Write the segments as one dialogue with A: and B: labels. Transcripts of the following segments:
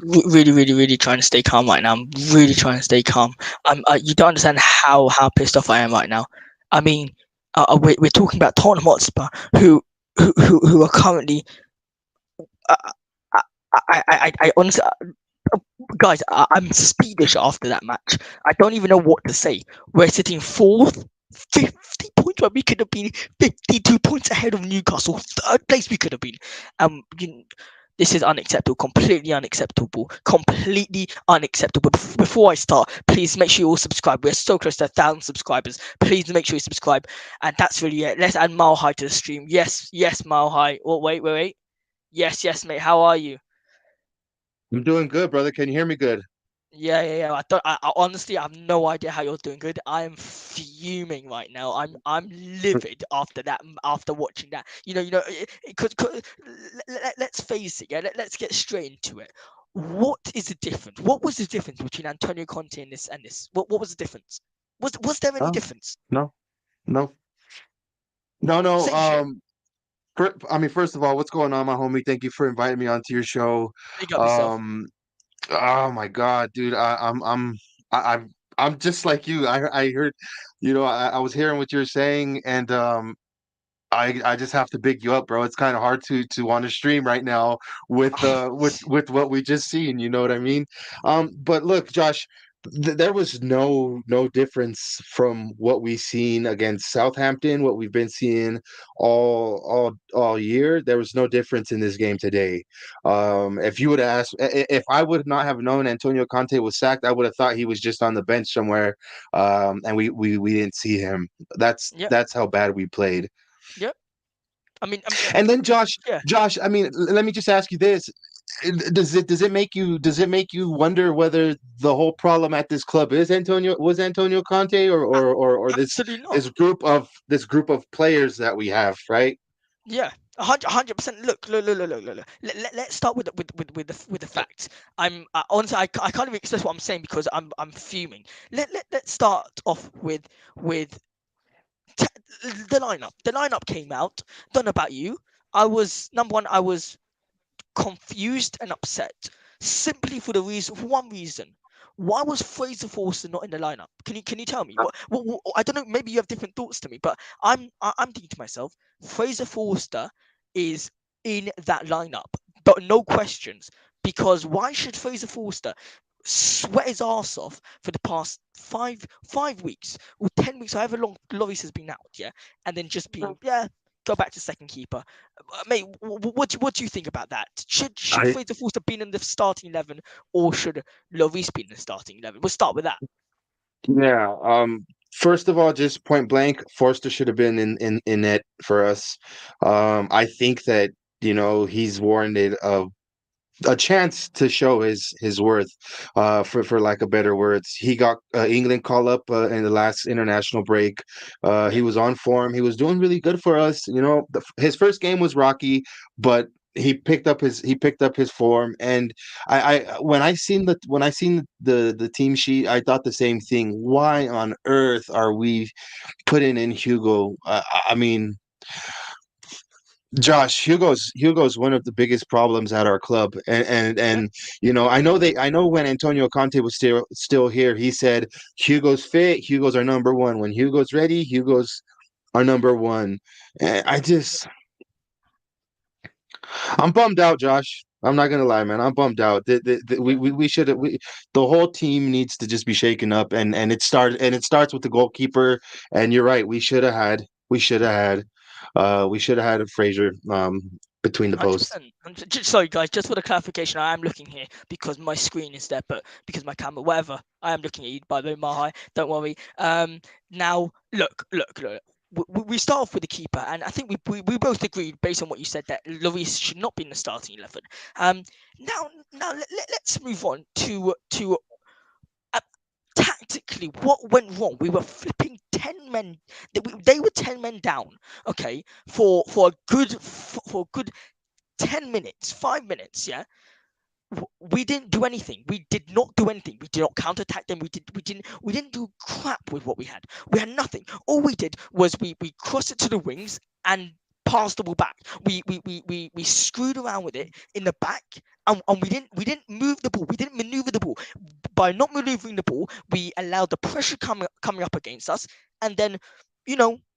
A: really, really, really trying to stay calm right now. I'm really trying to stay calm. You don't understand how pissed off I am right now. I mean, we're talking about Tottenham Hotspur, who who are currently. Uh, I, I honestly, guys, I'm speechless after that match. I don't even know what to say. We're sitting fourth, 50 points where we could have been 52 points ahead of Newcastle. Third place we could have been. This is unacceptable, completely unacceptable, completely unacceptable. Before I start, please make sure you all subscribe. We're so close to 1,000 subscribers. Please make sure you subscribe. And that's really it. Let's add Mile High to the stream. Yes, yes, Mile High. Oh, wait. Yes, yes, mate. How are you?
B: I'm doing good, brother. Can you hear me good?
A: Yeah. I honestly I have no idea how you're doing good. I am fuming right now. I'm livid after that. After watching that, because let's face it. Yeah, let's get straight into it. What is the difference? What was the difference between Antonio Conte and this? What was the difference? Was there any
B: No,
A: difference?
B: no, no, no.
A: Same shit.
B: First of all, what's going on, my homie? Thank you for inviting me onto your show.
A: Big up yourself.
B: Um, oh my God, dude, I, I'm, I'm just like you. I heard, I was hearing what you're saying, and I just have to big you up, bro. It's kind of hard to want to stream right now with what we just seen. You know what I mean? But look, Josh, there was no difference from what we seen against Southampton, what we've been seeing all year. There was no difference in this game today. If you would ask, if I would not have known Antonio Conte was sacked, I would have thought he was just on the bench somewhere, and we didn't see him. That's
A: Yep.
B: that's how bad we played.
A: Yep.
B: And then
A: Yeah.
B: Josh, let me just ask you this. Does it make you wonder whether the whole problem at this club is Antonio Conte
A: a-
B: or this
A: Absolutely not.
B: this group of players that we have, right?
A: Yeah, 100%. Look. Let's start with the facts. Honestly, I can't even express what I'm saying because I'm fuming. Let's start off with t- the lineup. The lineup came out. Don't know about you. I was number one. I was confused and upset simply for one reason. Why was Fraser Forster not in the lineup? Can you tell me? What I don't know. Maybe you have different thoughts to me, but I'm thinking to myself, Fraser Forster is in that lineup, but no questions. Because why should Fraser Forster sweat his ass off for the past five weeks or 10 weeks, however long Lloris has been out, yeah, and then just being go back to second keeper. Mate, what do you think about that? Should
B: I
A: Fraser Forster been in the starting 11 or should Lloris be in the starting 11? We'll start with that.
B: Yeah. First of all, just point blank, Forster should have been in it for us. I think that he's warranted a chance to show his worth, for lack of better words. He got England call up in the last international break. He
A: Yep.
B: was on form. He was doing really good for us. His first game was rocky, but he picked up his form. And when I seen the team sheet, I thought the same thing. Why on earth are we putting in Hugo? I mean, Josh, Hugo's one of the biggest problems at our club,
A: Yep.
B: I know when Antonio Conte was still here, he said Hugo's fit, Hugo's our number one. When Hugo's ready, Hugo's our number one. And I'm bummed out, Josh. I'm not gonna lie, man. I'm bummed out. We should have. The whole team needs to just be shaken up, and it starts with the goalkeeper. And you're right. We should have had a Fraser between the
A: Hundred
B: posts.
A: percent. Sorry, guys. Just for the clarification, I am looking here because my screen is there, but because my camera, whatever, I am looking at you. By the way, Mahai, don't worry. Now look. We start off with the keeper, and I think we both agreed based on what you said that Lloris should not be in the starting 11. Um, now let's move on to uh, tactically what went wrong. We were flipping 10 men. They were 10 men down. Okay, for a good 10 minutes, 5 minutes, yeah, we didn't do anything. We did not do anything. We did not counterattack them. We didn't do crap with what we had. We had nothing. All we did was we crossed it to the wings and passed the ball back. We screwed around with it in the back and we didn't move the ball. We didn't maneuver the ball. By not maneuvering the ball, we allowed the pressure coming up against us, and then,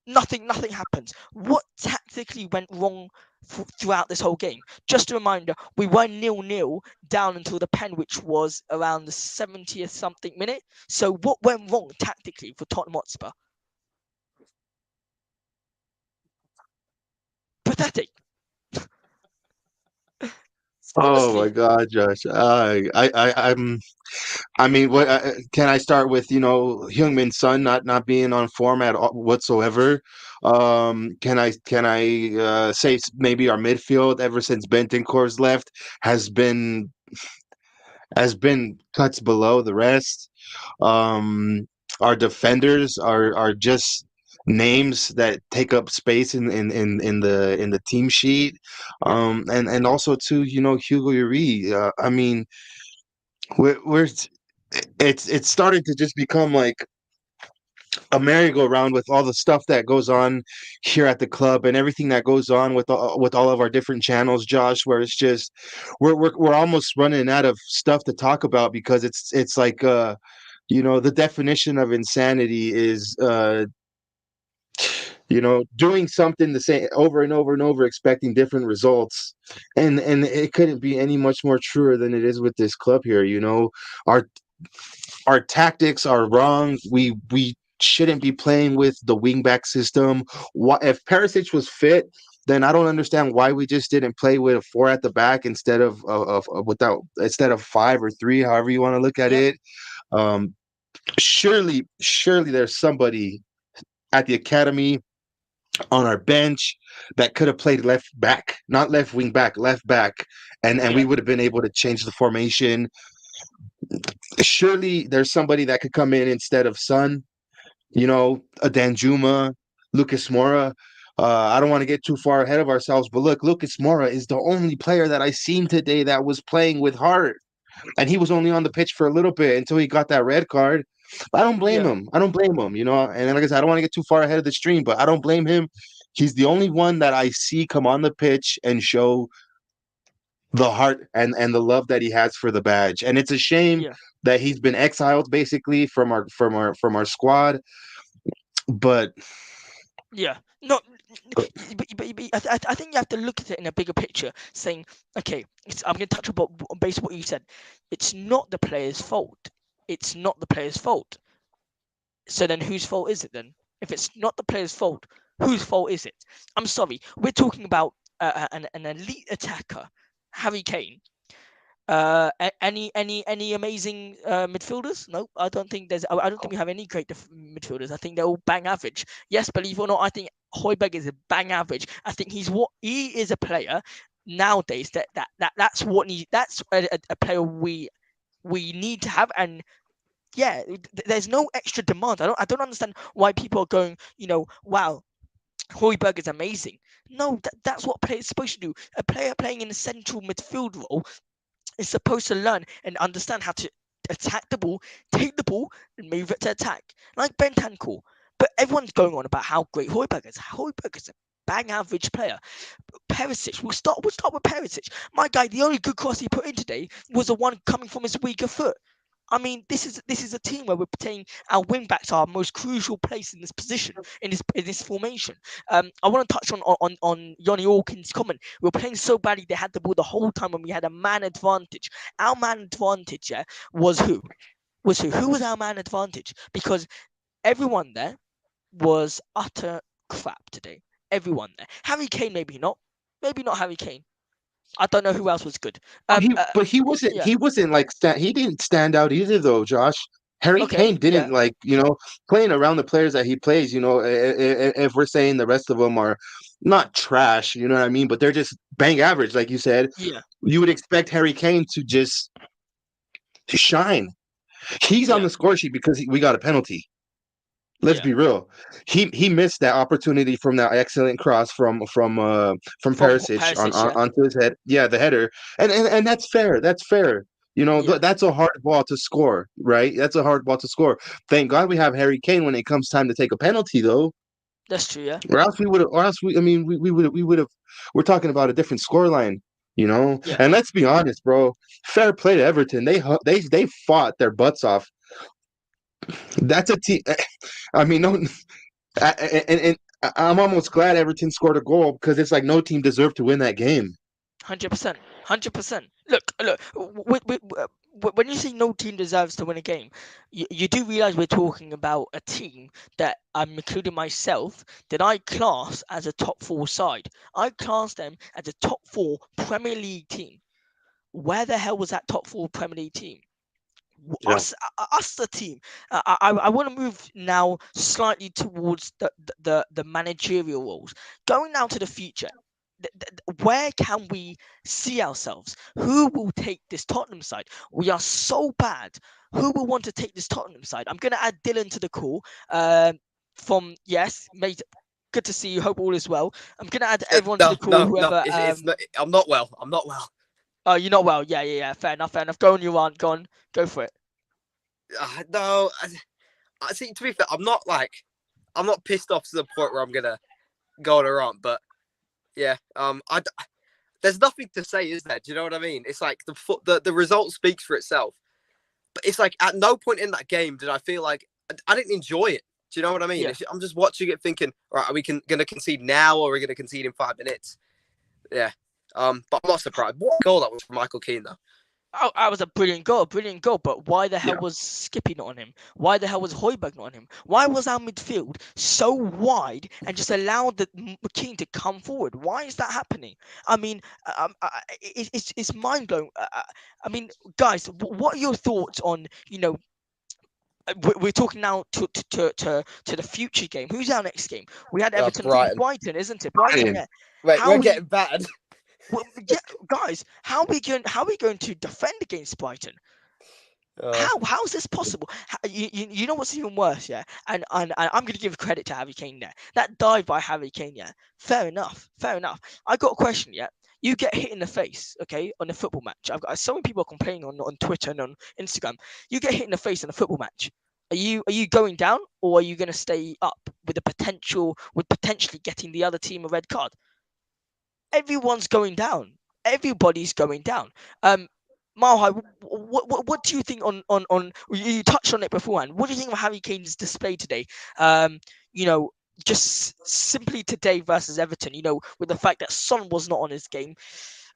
A: nothing happens. What tactically went wrong throughout this whole game? Just a reminder: we were 0-0 down until the pen, which was around the 70th something minute. So what went wrong tactically for Tottenham Hotspur? Pathetic,
B: Oh my
A: honestly.
B: God, Josh. I mean, what can I start with? Heung-min Son not being on form at all whatsoever. Can I say maybe our midfield ever since Bentancur's left has been has been cuts below the rest. Um, our defenders are just names that take up space in the team sheet.
A: Yeah,
B: And also too, Hugo Yuri. I mean, we're it's starting to just become like a merry-go-round with all the stuff that goes on here at the club and everything that goes on with all of our different channels, Josh. Where it's just we're almost running out of stuff to talk about because it's like the definition of insanity is doing something the same over and over and over, expecting different results, and it couldn't be any much more truer than it is with this club here. Our our tactics are wrong. We shouldn't be playing with the wingback system. If Perisic was fit, then I don't understand why we just didn't play with a four at the back instead of five or three, however you want to look at
A: yeah,
B: it. Um, surely there's somebody at the academy on our bench that could have played left back, not left wing back, left back, and we
A: yeah,
B: would have been able to change the formation. Surely there's somebody that could come in instead of Sun, a Danjuma, Lucas Moura. I don't want to get too far ahead of ourselves, but look, Lucas Moura is the only player that I seen today that was playing with heart, and he was only on the pitch for a little bit until he got that red card. But I don't blame
A: yeah,
B: him. I don't blame him. And like I said, I don't want to get too far ahead of the stream, but I don't blame him. He's the only one that I see come on the pitch and show the heart and the love that he has for the badge. And it's a shame
A: yeah.
B: that he's been exiled basically from our squad. But
A: Yeah, no, but I think you have to look at it in a bigger picture, saying, okay, I'm going to touch about based on what you said. It's not the player's fault. It's not the player's fault. So then, whose fault is it then? If it's not the player's fault, whose fault is it? I'm sorry, we're talking about an elite attacker, Harry Kane. Any amazing midfielders? No, I don't think there's. I don't think we have any great midfielders. I think they're all bang average. Yes, believe it or not, I think Højbjerg is a bang average. I think he is a player nowadays that's what that's a player we need to have. And yeah, there's no extra demand. I don't understand why people are going, wow, Højbjerg is amazing. No, that's what players supposed to do. A player playing in a central midfield role is supposed to learn and understand how to attack the ball, take the ball, and move it to attack, like Bentancur. But everyone's going on about how great Højbjerg is. Højbjerg is a bang average player. Perisic, we'll start with Perisic. My guy, the only good cross he put in today was the one coming from his weaker foot. I mean, this is a team where we're playing our wing backs are our most crucial place in this position, in this formation. I want to touch on Yoni Orkin's comment. We were playing so badly they had the ball the whole time when we had a man advantage. Our man advantage, yeah, was who? Was who? Who was our man advantage? Because everyone there was utter crap today. Everyone there. Harry Kane, maybe not Harry Kane. I don't know who else was good.
B: he wasn't
A: Yeah.
B: he didn't stand out either though, Josh. Harry
A: Okay.
B: Kane
A: Yeah.
B: didn't playing around the players that he plays. If we're saying the rest of them are not trash, you know what I mean, but they're just bang average, like you said.
A: Yeah.
B: You would expect Harry Kane to shine. He's on
A: Yeah.
B: the score sheet because we got a penalty. Let's
A: Yeah.
B: be real. He missed that opportunity from that excellent cross from
A: From
B: Perisic
A: Perisic. Yeah.
B: onto his head. Yeah, the header, and that's fair. That's fair.
A: Yeah.
B: That's a hard ball to score, right? That's a hard ball to score. Thank God we have Harry Kane when it comes time to take a penalty, though.
A: That's true. Yeah.
B: Or else we would have. Or else we. I mean, we would have. We're talking about a different score line. You know,
A: Yeah,
B: and let's be honest, bro. Fair play to Everton. They fought their butts off. That's a team. I mean, no, and I'm almost glad Everton scored a goal because it's like no team deserved to win that game.
A: 100%, 100%. Look. When you say no team deserves to win a game, you do realize we're talking about a team that I'm including myself that I class as a top four side. I class them as a top four Premier League team. Where the hell was that top four Premier League team?
B: Yeah,
A: Us the team. I want to move now slightly towards the managerial roles. Going now to the future, where can we see ourselves? Who will take this Tottenham side? We are so bad. Who will want to take this Tottenham side? I'm going to add Dylan to the call. From yes, mate. Good to see you. Hope all is well. I'm going to add everyone to the
C: No,
A: call.
C: no, no.
A: Whoever.
C: It's not. I'm not well. I'm not well.
A: Oh, you're not well. Yeah. Fair enough. Fair enough. Go on, you aren't. Go on. Go for it.
C: No, I see. To be fair, I'm not pissed off to the point where I'm gonna go on a rant. But yeah, there's nothing to say, is there? Do you know what I mean? It's like the result speaks for itself. But it's like at no point in that game did I feel like I didn't enjoy it. Do you know what I mean?
A: Yeah.
C: I'm just watching it, thinking, all right, are we going to concede now, or are we going to concede in 5 minutes? Yeah. But I'm not surprised. What a goal that was from Michael Keane, though.
A: Oh, that was a brilliant goal. But why the hell
B: yeah.
A: was Skippy not on him? Why the hell was Højbjerg not on him? Why was our midfield so wide and just allowed the McKean to come forward? Why is that happening? I mean, it's mind blowing. I mean, guys, what are your thoughts on we're talking now to the future game. Who's our next game? We had Everton. I think it's
C: Brighton.
A: Brighton, isn't it? Brighton,
B: Brian,
A: yeah.
C: Wait,
A: How
C: we're
A: we
C: getting bad.
A: well, yeah, guys, how are we going to defend against Brighton?
C: Uh,
A: How's this possible? You know what's even worse, yeah? And I'm going to give credit to Harry Kane there. That dive by Harry Kane, yeah. Fair enough. Fair enough. I got a question, yeah. You get hit in the face, okay, on a football match. I've got so many people complaining on Twitter and on Instagram. You get hit in the face in a football match. Are you going down, or are you going to stay up with potentially getting the other team a red card? Everyone's going down. Everybody's going down. Malhai, what do you think on you touched on it beforehand? What do you think of Harry Kane's display today? Um, you know, just simply today versus Everton. With the fact that Son was not on his game,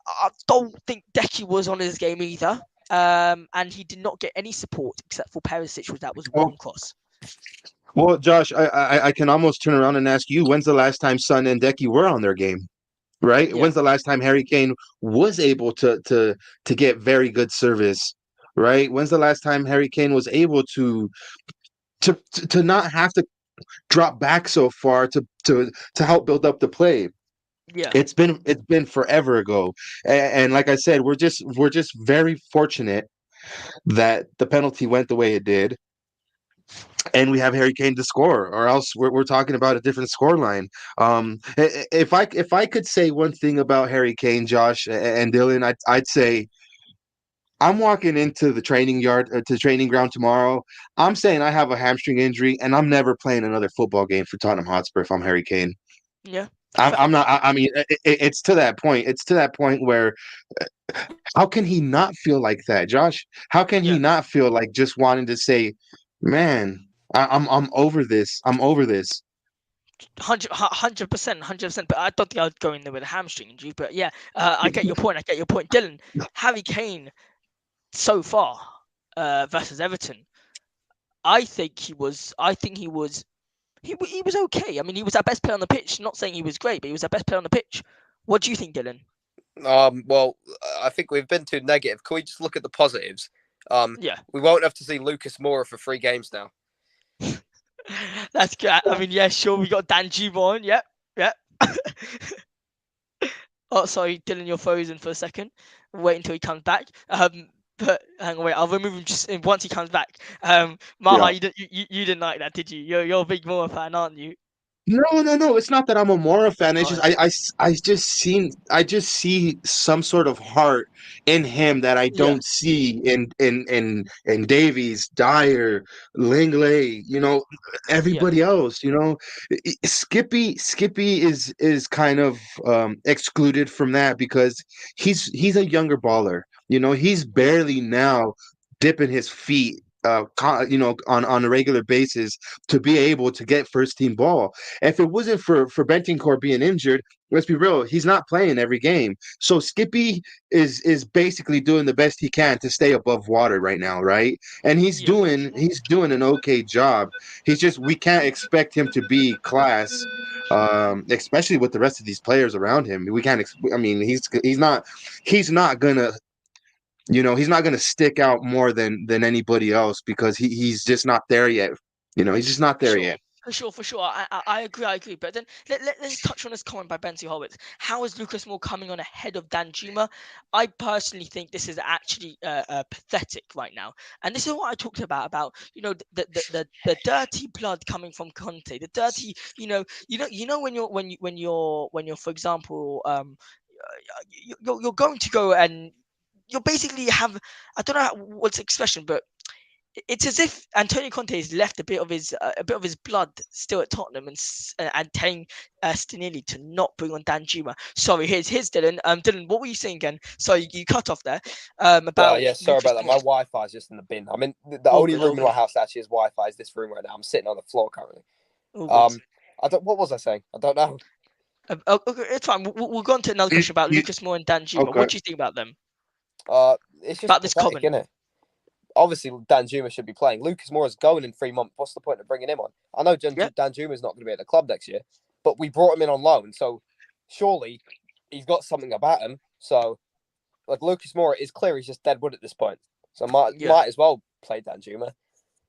A: I don't think Decky was on his game either. And he did not get any support except for Perisic, which that was
B: well,
A: one cross.
B: well, Josh, I can almost turn around and ask you, when's the last time Son and Decky were on their game? Right?
A: Yeah,
B: When's the last time Harry Kane was able to get very good service? Right? When's the last time Harry Kane was able to not have to drop back so far to help build up the play?
A: yeah,
B: It's been forever ago, and like I said, we're just very fortunate that the penalty went the way it did, and we have Harry Kane to score, or else we're talking about a different scoreline. If I could say one thing about Harry Kane, Josh and Dylan, I'd say I'm walking into the training yard to training ground tomorrow. I'm saying I have a hamstring injury, and I'm never playing another football game for Tottenham Hotspur if I'm Harry Kane.
A: yeah.
B: I'm not. I mean, it's to that point. It's to that point where how can he not feel like that, Josh? How can he
A: Yeah.
B: not feel like just wanting to say, "Man, I'm over this. I'm over this."
A: 100%, 100%. But I don't think I'd go in there with a hamstring injury. But yeah, I get your point. I get your point, Dylan. Harry Kane so far versus Everton, I think he was. I think he was. He was okay. I mean, he was our best player on the pitch. Not saying he was great, but he was our best player on the pitch. What do you think, Dylan?
C: well, I think we've been too negative. Can we just look at the positives?
A: Yeah,
C: We won't have to see Lucas Moura for 3 games now.
A: that's good. I mean, yeah, sure. We got Dan Gibon. Yep, yep. Oh, sorry, Dylan, you're frozen for a second. Wait until he comes back. But hang on, wait. I'll remove him just once he comes back.
B: Yeah.
A: Maha, you didn't like that, did you? You're a big Moore fan, aren't you?
B: No, no, no. It's not that I'm a Mora fan. It's
A: Oh,
B: just
A: yeah.
B: I just see some sort of heart in him that I
A: Yeah.
B: don't see in Davies, Dyer, Langley,
A: Yeah.
B: everybody else. Skippy is kind of excluded from that because he's a younger baller. He's
A: Yeah.
B: barely now dipping his feet. On a regular basis to be able to get first team ball. If it wasn't for Bentancur being injured, let's be real, he's not playing every game. So Skippy is basically doing the best he can to stay above water right now, right? And
A: Yeah.
B: he's doing an okay job. He's just we can't expect him to be class, especially with the rest of these players around him. We can't. I mean, he's not gonna. He's not gonna stick out more than anybody else because he's just not there yet. He's just not
A: For
B: there
A: sure,
B: yet.
A: for sure. I agree, I agree. But then let's touch on this comment by Benty Hobbits. How is Lucas Moore coming on ahead of Dan Juma? I personally think this is actually pathetic right now. And this is what I talked about the dirty blood coming from Conte, the dirty, when you're for example you're going to go and you're basically have I don't know what's the expression, but it's as if Antonio Conte has left a bit of his blood still at Tottenham and telling Stanley to not bring on Danjuma. Sorry, here's Dylan. Dylan, what were you saying again? Sorry, you cut off there. About
C: Yeah, sorry
A: Lucas
C: about that.
A: Moore.
C: My Wi-Fi is just in the bin. I'm in the
A: All
C: only
A: good, all
C: room in my
A: good,
C: house that actually has Wi-Fi is this room right now. I'm sitting on the floor currently.
A: all good.
C: Um, I don't. What was I saying? I don't know.
A: Okay, it's fine. We'll go on to another
B: You,
A: question about
B: you,
A: Lucas Moore and Danjuma.
B: okay.
A: What do you think about them?
C: It's just
A: About this
C: pathetic,
A: comment?
C: isn't it? Obviously, Dan Juma should be playing. Lucas Moura's going in 3 months. What's the point of bringing him on? I know
A: Yeah,
C: Dan Juma's not going to be at the club next year, but we brought him in on loan, so surely he's got something about him. So, like Lucas Moura is clear he's just dead wood at this point. So
A: yeah,
C: might as well play Dan Juma.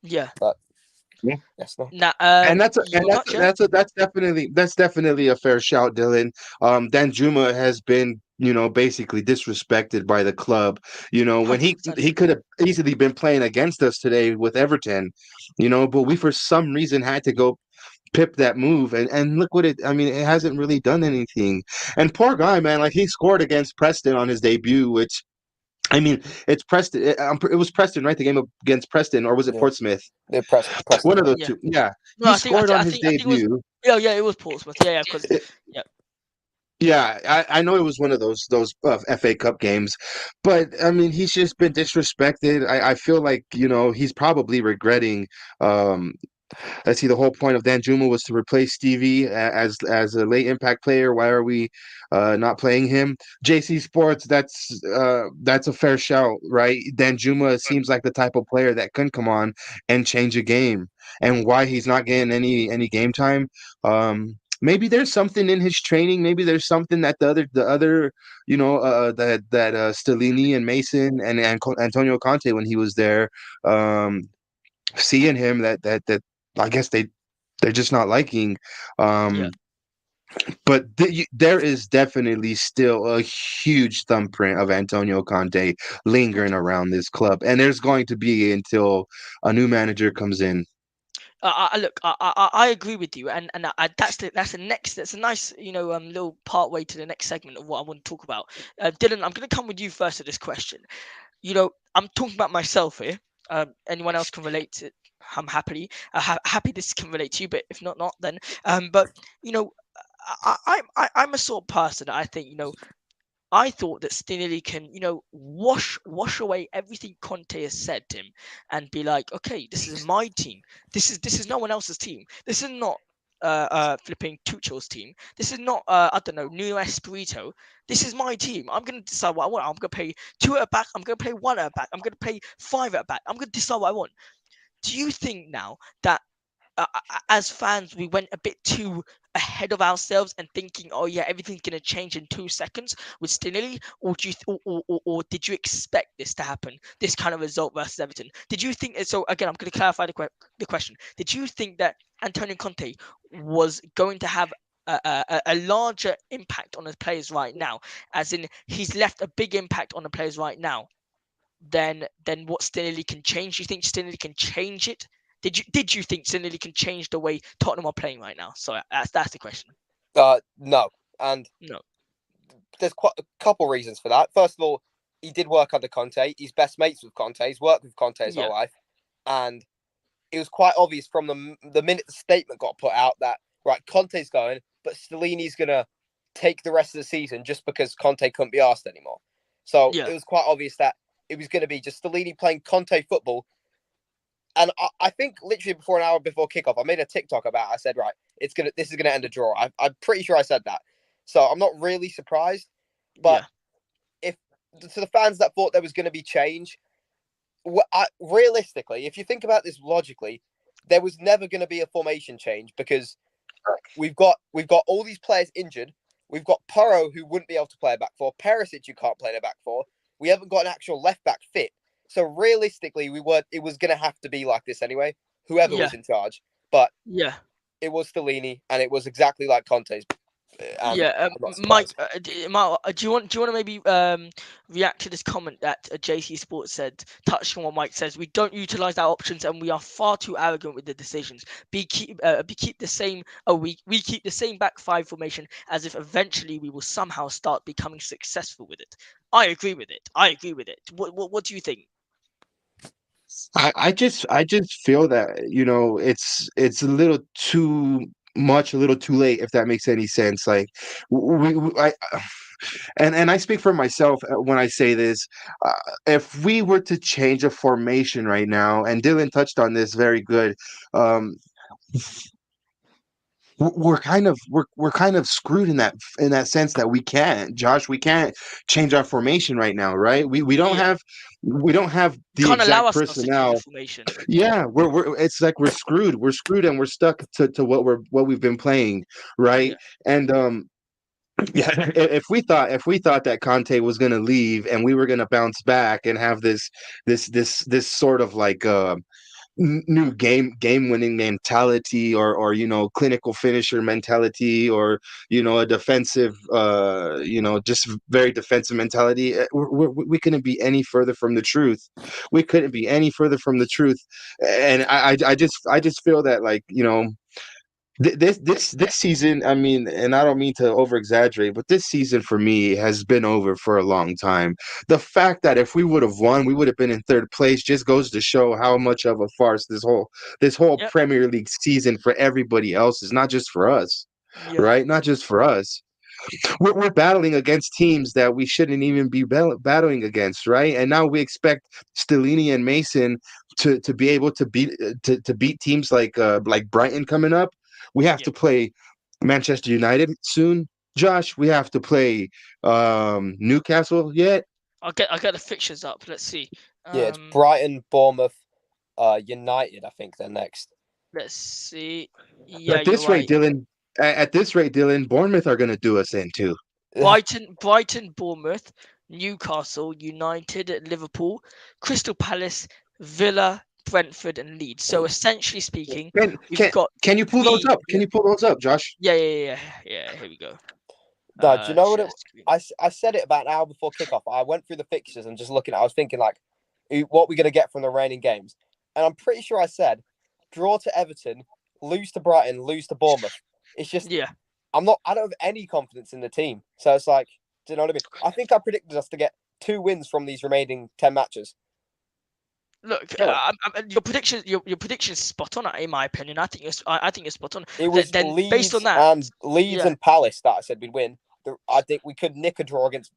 A: yeah.
C: But
B: Yeah.
C: yes, no.
A: Now,
B: And
A: your touch, yeah,
B: that's definitely a fair shout, Dylan. Dan Juma has been, basically disrespected by the club. When
A: 100%.
B: he could have easily been playing against us today with Everton, but we for some reason had to go pip that move and look what I mean, it hasn't really done anything. And poor guy, man, like he scored against Preston on his debut, which I mean, it's Preston. It was Preston, right? The game against Preston, or was it
C: Yeah,
B: Portsmouth?
C: they're Preston.
B: One of
C: Yeah.
B: those
A: Yeah.
B: two. Yeah,
A: No,
B: he
A: I think I
B: scored
A: think
B: on
A: I
B: his
A: think I think it was.
B: debut.
A: Yeah, yeah, it was Portsmouth. Yeah, yeah, because yeah,
B: Yeah, I know it was one of those FA Cup games, but I mean he's just been disrespected. I feel like he's probably regretting. Um, let's see, the whole point of Dan Juma was to replace Stevie as a late impact player. Why are we not playing him? JC Sports, that's a fair shout, right? Dan Juma seems like the type of player that can come on and change a game, and why he's not getting any game time. Maybe there's something in his training. Maybe there's something that the other that Stellini and Mason and Antonio Conte when he was there, seeing him that I guess they're just not liking.
A: yeah.
B: Um, but there is definitely still a huge thumbprint of Antonio Conte lingering around this club, and there's going to be until a new manager comes in.
A: Look, I agree with you, and that's a nice little part way to the next segment of what I want to talk about. Dylan, I'm going to come with you first to this question. I'm talking about myself here. Anyone else can relate to. I'm happy this can relate to you, but if not, then. But you know, I'm a sort of person. I think I thought that Stinelli can, wash away everything Conte has said to him and be like, okay, this is my team. This is no one else's team. This is not flipping Tuchel's team. This is not I don't know, Nuno Espirito. This is my team. I'm gonna decide what I want. I'm gonna play two at a back. I'm gonna play one at a back. I'm gonna play five at a back. I'm gonna decide what I want. Do you think now that as fans, we went a bit too ahead of ourselves and thinking, oh yeah, everything's gonna change in 2 seconds with Stinelli, or do you or did you expect this to happen? This kind of result versus Everton. Did you think so? Again, I'm going to clarify the question. Did you think that Antonio Conte was going to have a larger impact on the players right now, as in he's left a big impact on the players right now than what Stinelli can change? Do you think Stinelli can change it Did you think Zinelli can change the way Tottenham are playing right now? So that's the question.
C: No, and
A: No.
C: there's quite a couple reasons for that. First of all, he did work under Conte. He's best mates with Conte. He's worked with Conte his
A: Yeah.
C: whole life, and it was quite obvious from the minute the statement got put out that right, Conte's going, but Stellini's gonna take the rest of the season just because Conte couldn't be asked anymore. So
A: Yeah.
C: it was quite obvious that it was going to be just Stellini playing Conte football. And I think literally before an hour before kickoff, I made a TikTok about it. I said, right, this is gonna end a draw. I'm pretty sure I said that. So I'm not really surprised. But
A: Yeah.
C: if to the fans that thought there was going to be change, realistically, if you think about this logically, there was never going to be a formation change because we've got all these players injured. We've got Porro who wouldn't be able to play a back four. Perisic who can't play in a back four. We haven't got an actual left back fit. So realistically, it was going to have to be like this anyway, whoever
A: Yeah.
C: was in charge. But
A: Yeah.
C: it was Stellini, and it was exactly like Conte's. And
A: Yeah,
C: I'm not
A: Mike,
C: surprised.
A: Do you want to maybe react to this comment that JC Sports said, touching on what Mike says? We don't utilize our options, and we are far too arrogant with the decisions. We keep the same. We keep the same back five formation as if eventually we will somehow start becoming successful with it. I agree with it. What do you think?
B: I just feel that it's a little too much, a little too late, if that makes any sense. Like I and I speak for myself when I say this. Uh, if we were to change a formation right now, and Dylan touched on this very good, um, we're kind of screwed in that sense that we can't, Josh. We can't change our formation right now, right?
A: Yeah,
B: We don't have
A: you
B: the
A: can't allow
B: exact
A: ourselves to change the
B: personnel.
A: formation.
B: Yeah, we're it's like we're screwed and we're stuck to what we've been playing, right?
A: Yeah,
B: And yeah, if we thought that Conte was going to leave and we were going to bounce back and have this sort of like new game winning mentality, or clinical finisher mentality, or a defensive just very defensive mentality, we couldn't be any further from the truth. We couldn't be any further from the truth. And I just feel that, like, this season, I mean, and I don't mean to over exaggerate, but this season for me has been over for a long time. The fact that if we would have won, we would have been in third place just goes to show how much of a farce this whole
A: yep,
B: Premier League season for everybody else is, not just for us,
A: yeah,
B: right? Not just for us. We're battling against teams that we shouldn't even be battling against, right? And now we expect Stellini and Mason to be able to beat teams like Brighton coming up. We have
A: yeah.
B: to play Manchester United soon. Josh, we have to play Newcastle yet.
A: I'll get the fixtures up. Let's see.
C: Yeah, it's
A: Um,
C: Brighton, Bournemouth, United. I think they're next.
A: let's see. Yeah,
B: At
A: you're
B: this rate,
A: right.
B: Dylan. At this rate, Dylan, Bournemouth are going to do us in too.
A: Brighton, Bournemouth, Newcastle, United, Liverpool, Crystal Palace, Villa, Brentford, and Leeds. So essentially speaking,
B: Can
A: we've
B: can
A: got
B: can you pull those
A: three.
B: up? Can you pull those up, Josh?
A: Yeah. Here we go.
C: No, do you know what
A: Share screen.
C: I said it about an hour before kickoff. I went through the fixtures and just looking at I was thinking like what we're gonna get from the remaining games. And I'm pretty sure I said draw to Everton, lose to Brighton, lose to Bournemouth. It's just
A: Yeah.
C: I don't have any confidence in the team. So it's like, do you know what I mean? I think I predicted us to get 2 wins from these remaining 10 matches.
A: Look,
C: Dylan,
A: your prediction is spot on. In my opinion, I think you're spot on.
C: it was
A: Then based on that,
C: Leeds
A: yeah,
C: and Palace that I said we'd win. I think we could nick a draw against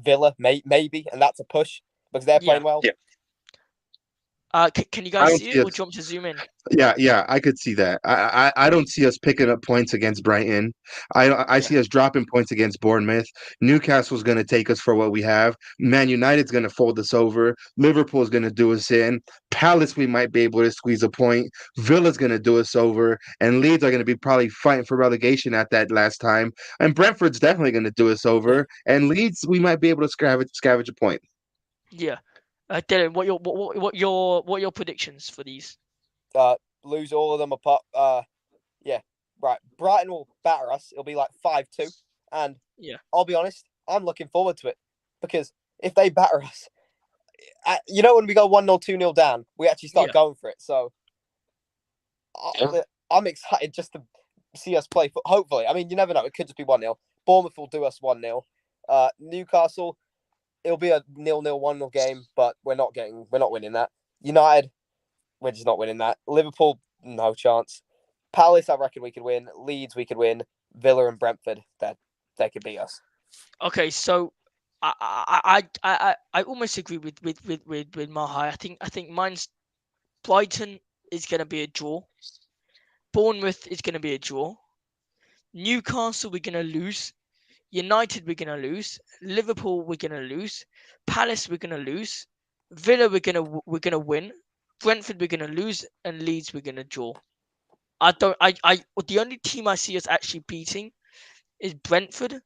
C: Villa, maybe, and that's a push because they're
A: yeah.
C: playing well.
B: Yeah,
A: Can you
B: I
A: guys
B: don't
A: see
B: see
A: it, or
B: us.
A: do you want me to zoom in?
B: Yeah, I could see that. I don't see us picking up points against Brighton. I
A: Yeah,
B: see us dropping points against Bournemouth. Newcastle's going to take us for what we have. Man United's going to fold us over. Liverpool's going to do us in. Palace, we might be able to squeeze a point. Villa's going to do us over, and Leeds are going to be probably fighting for relegation at that last time. And Brentford's definitely going to do us over. And Leeds, we might be able to scavenge a point.
A: yeah. Dylan, what your predictions for these?
C: Lose all of them apart. Yeah, right. Brighton will batter us. It'll be like 5-2, and
A: Yeah,
C: I'll be honest, I'm looking forward to it because if they batter us, when we go 1-0, 2-0 down, we actually start
A: yeah,
C: going for it. So
B: Yeah.
C: I'm excited just to see us play. Hopefully, I mean, you never know. It could just be 1-0. Bournemouth will do us 1-0. Newcastle, it'll be a 0-0, 1-0 game, but we're not winning that. United, we're just not winning that. Liverpool, no chance. Palace, I reckon we could win. Leeds, we could win. Villa and Brentford, that they could beat us.
A: Okay, so I almost agree with Mahai. I think mine's Brighton is gonna be a draw. Bournemouth is gonna be a draw. Newcastle we're gonna lose. United we're gonna lose. Liverpool we're gonna lose. Palace we're gonna lose. Villa we're gonna win. Brentford we're gonna lose, and Leeds we're gonna draw. I don't. I the only team I see us actually beating is Brentford.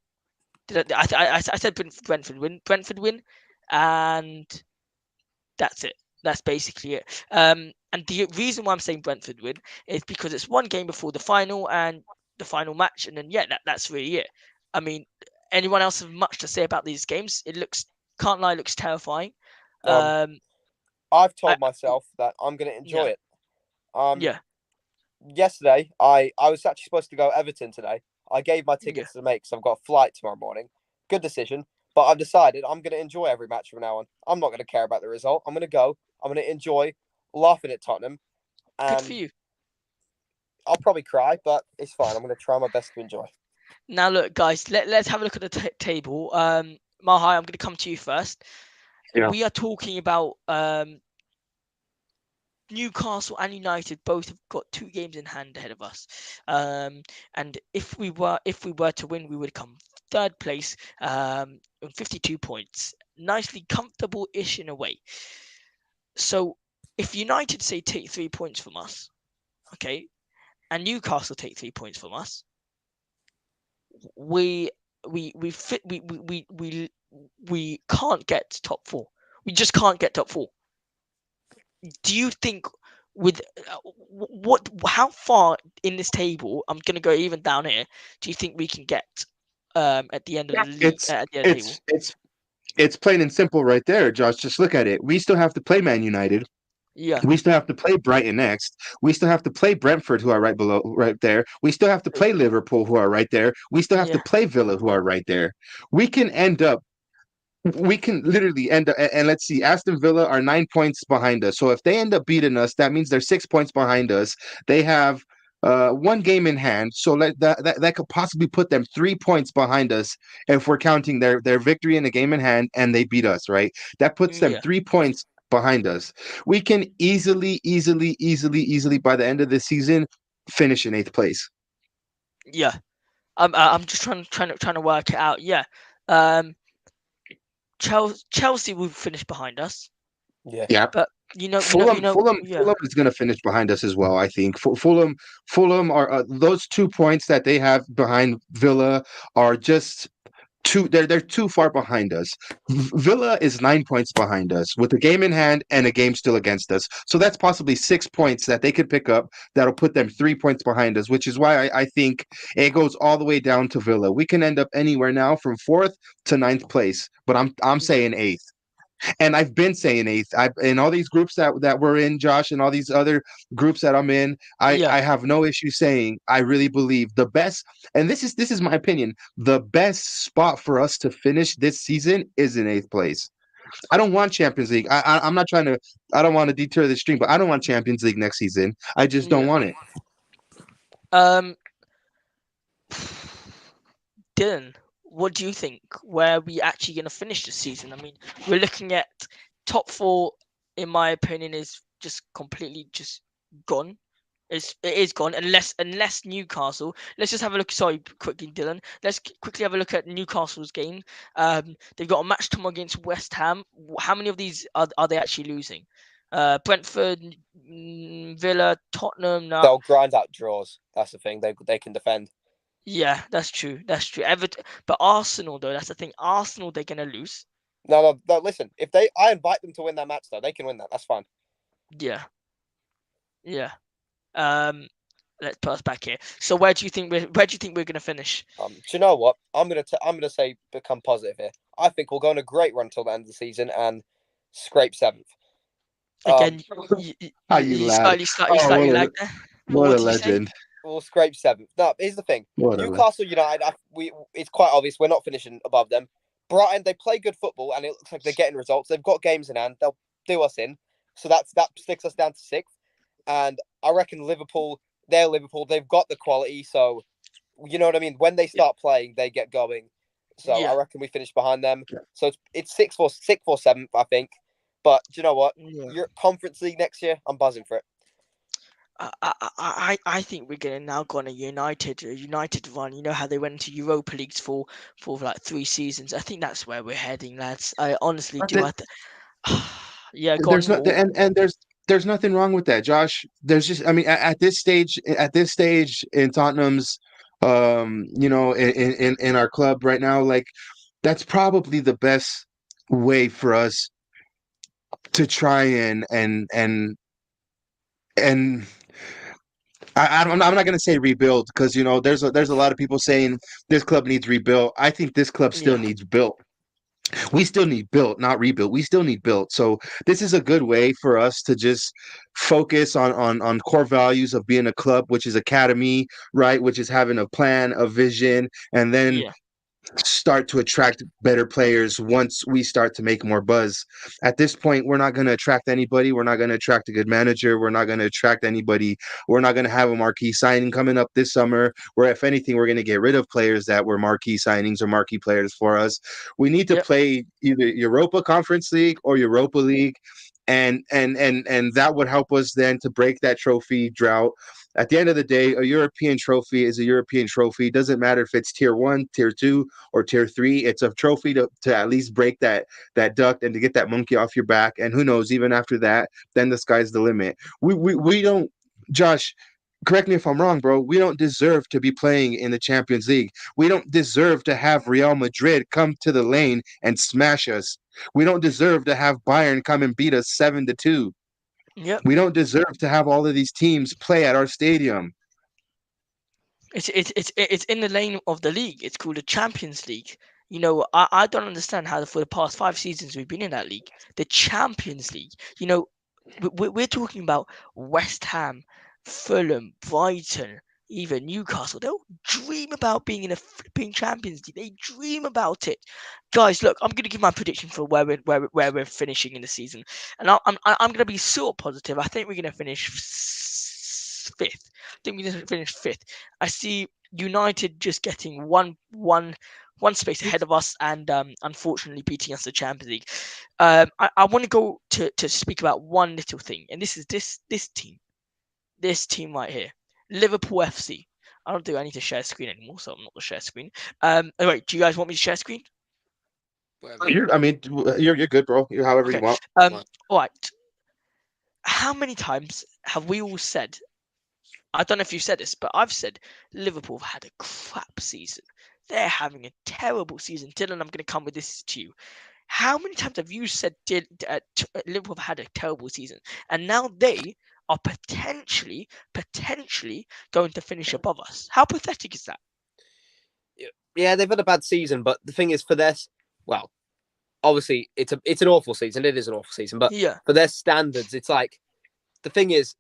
A: I said Brentford win. Brentford win, and that's it. That's basically it. And the reason why I'm saying Brentford win is because it's one game before the final and the final match, and then yeah, that's really it. I mean, anyone else have much to say about these games? It looks, can't lie, looks terrifying.
C: Um,
A: Um,
C: I've
A: I,
C: told myself that I'm going to enjoy
A: yeah,
C: it. Um,
A: yeah,
C: Yesterday, I was actually supposed to go Everton today. I gave my
A: yeah.
C: tickets to the mate because I've got a flight tomorrow morning. Good decision, but I've decided I'm going to enjoy every match from now on. I'm not going to care about the result. I'm going to go. I'm going to enjoy laughing at Tottenham,
A: Good for
C: and
A: you.
C: I'll probably cry, but it's fine. I'm going to try my best to enjoy.
A: Now look, guys, let's have a look at the table. Mahai, I'm going to come to you first.
B: Yeah.
A: We are talking about Newcastle and United both have got 2 games in hand ahead of us, and if we were to win, we would come third place on 52 points, nicely comfortable-ish in a way. So if United say take 3 points from us, okay, and Newcastle take 3 points from us, we we fit we can't get to top four. We just can't get top four. Do you think with what how far in this table, I'm gonna go even down here, do you think we can get at the end of the league,
B: It's
A: at the end of the table?
B: it's it's it's plain and simple right there, Josh. Just look at it. We still have to play Man United.
A: Yeah,
B: We still have to play Brighton next. We still have to play Brentford, who are right below, right there. We still have to play Liverpool, who are right there. We still have to
A: yeah,
B: play Villa, who are right there. We can end up we can literally end up, and let's see, Aston Villa are 9 points behind us. So if they end up beating us, that means they're 6 points behind us. They have one game in hand, so that could possibly put them 3 points behind us if we're counting their victory in the game in hand, and they beat us, right? That puts them
A: yeah,
B: 3 points behind us. We can easily by the end of the season finish in eighth place.
A: yeah. I'm just trying to work it out. Yeah, um, Chelsea will finish behind us,
C: Yeah.
B: Yeah.
A: but yeah,
B: Fulham is going to finish behind us as well. I think Fulham are those 2 points that they have behind Villa are just too. They're too far behind us. Villa is 9 points behind us with a game in hand and a game still against us. So that's possibly 6 points that they could pick up that'll put them 3 points behind us. Which is why I think it goes all the way down to Villa. We can end up anywhere now from fourth to ninth place, but I'm
A: yeah,
B: saying eighth. And I've been saying eighth. I in all these groups that we're in, Josh, and all these other groups that I'm in,
A: yeah,
B: I have no issue saying I really believe the best, and this is my opinion, the best spot for us to finish this season is in eighth place. I don't want Champions League. I'm not trying to. I don't want to deter the stream, but I don't want Champions League next season. I just don't
A: yeah.
B: want it.
A: Um, Dylan, what do you think? Where are we actually going to finish this season? I mean, we're looking at top four. In my opinion, is just completely just gone. It is gone unless Newcastle. Let's just have a look. Sorry, quickly, Dylan. Let's quickly have a look at Newcastle's game. They've got a match tomorrow against West Ham. How many of these are they actually losing? Brentford, Villa, Tottenham. Now,
C: They'll grind out draws. That's the thing. They can defend.
A: yeah, that's true. That's true. Everton, but Arsenal though, that's the thing. Arsenal, they're gonna lose.
C: No. Listen, I invite them to win that match though. They can win that. That's fine.
A: Yeah, yeah. Um, let's put us back here. So where do you think we're gonna finish?
C: Do you know what? I'm gonna say become positive here. I think we'll go on a great run till the end of the season and scrape seventh. Um,
A: Again, you, you,
B: How
A: you
B: you
A: you
B: lad?
A: slightly
B: Oh,
A: slightly
B: what
A: lag
B: a
A: there.
B: What
A: What
B: a
A: did you say?
B: legend.
C: We'll scrape seventh. No, here's the thing.
B: What a legend.
C: Newcastle United, it's quite obvious we're not finishing above them. Brighton, they play good football, and it looks like they're getting results. They've got games in hand. They'll do us in. So that sticks us down to sixth. And I reckon Liverpool, they're Liverpool. They've got the quality. So, you know what I mean? When they
A: Yeah,
C: start playing, they get going. So I
A: yeah,
C: reckon we finish behind them. So it's sixth or seventh, I think. But do you know what?
A: yeah.
C: Your Conference League next year, I'm buzzing for it.
A: I think we're gonna now go on a United run. You know how they went into Europa Leagues for like 3 seasons. I think that's where we're heading, lads. I honestly do. Yeah, go
B: There's
A: on.
B: not and there's nothing wrong with that, Josh. There's just I mean at this stage in Tottenham's in our club right now, like that's probably the best way for us to try and I'm not going to say rebuild because there's a lot of people saying this club needs rebuilt. I think this club still
A: Yeah,
B: needs built. We still need built, not rebuilt. We still need built. So this is a good way for us to just focus on core values of being a club, which is academy, right? Which is having a plan, a vision, and then
A: yeah,
B: start to attract better players once we start to make more buzz. At this point, we're not going to attract anybody. We're not going to attract a good manager. We're not going to attract anybody. We're not going to have a marquee signing coming up this summer. Where, if anything, we're going to get rid of players that were marquee signings or marquee players for us. We need to
A: yep,
B: play either Europa Conference League or Europa League. And that would help us then to break that trophy drought. At the end of the day, a European trophy is a European trophy. It doesn't matter if it's tier one, tier two, or tier three. It's a trophy to at least break that duck and to get that monkey off your back. And who knows, even after that, then the sky's the limit. We don't, Josh. Correct me if I'm wrong, bro. We don't deserve to be playing in the Champions League. We don't deserve to have Real Madrid come to the lane and smash us. We don't deserve to have Bayern come and beat us 7-2.
A: yep.
B: We don't deserve to have all of these teams play at our stadium.
A: It's in the lane of the league. It's called the Champions League. I don't understand how for the past 5 seasons we've been in that league, the Champions League. We're talking about West Ham, Fulham, Brighton, even Newcastle. They'll dream about being in a flipping Champions League. They dream about it, guys. Look, I'm gonna give my prediction for where we're finishing in the season, and I'm gonna be sort of positive. I think we're gonna finish fifth. I think we're gonna finish fifth. I see United just getting one space ahead of us, and unfortunately beating us in the Champions League. I want to go to speak about one little thing, and this is this team right here, Liverpool FC. I don't think I need to share screen anymore, so I'm not to share screen. Wait, do you guys want me to share screen?
C: Whatever you
B: I
C: want.
B: mean, you're good, bro. You're however you
A: Okay.
B: want.
A: All right. How many times have we all said? I don't know if you said this, but I've said Liverpool have had a crap season. They're having a terrible season. Dylan, I'm going to come with this to you. How many times have you said Liverpool have had a terrible season, and now they are potentially going to finish above us? How pathetic is that?
C: Yeah, they've had a bad season, but the thing is, for this, well, obviously it's an awful season. It is an awful season, but
A: Yeah,
C: for their standards, it's like the thing is,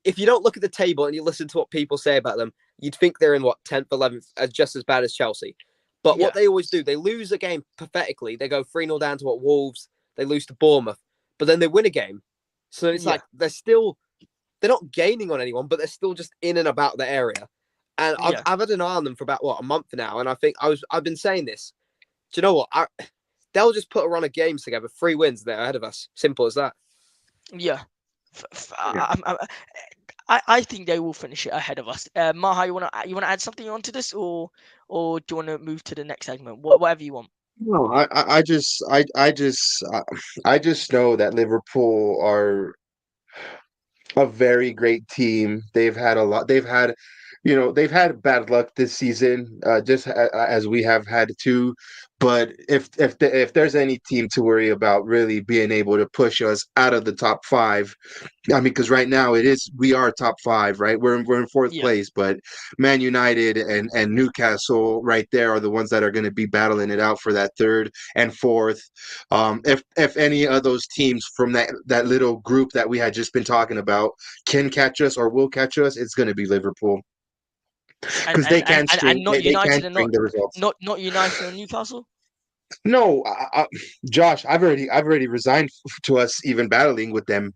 C: if you don't look at the table and you listen to what people say about them, you'd think they're in what 10th, 11th, just as bad as Chelsea. But what
A: yeah,
C: they always do, they lose a game pathetically. They go 3-0 down to what Wolves. They lose to Bournemouth, but then they win a game. So it's
A: yeah,
C: like they're not gaining on anyone, but they're still just in and about the area. And I've
A: yeah.
C: I've had an eye on them for about what a month now, and I think I've been saying this. Do you know what? They'll just put a run of games together, 3 wins there ahead of us. Simple as that.
A: Yeah.
B: Yeah.
A: I think they will finish it ahead of us. Maha, you wanna add something onto this, or do you want to move to the next segment? Whatever you want.
B: No, I just know that Liverpool are a very great team. They've had a lot. They've had bad luck this season, just as we have had too. But if there's any team to worry about really being able to push us out of the top five, I mean, because right now we are top five, right? We're in fourth
A: Yeah,
B: place, but Man United and Newcastle right there are the ones that are going to be battling it out for that third and fourth. If any of those teams from that little group that we had just been talking about can catch us or will catch us, it's going to be Liverpool
A: and
B: because
A: and and and, and not
B: they can
A: United and
B: string the results.
A: not United or Newcastle.
B: No, Josh, I've already resigned to us even battling with them.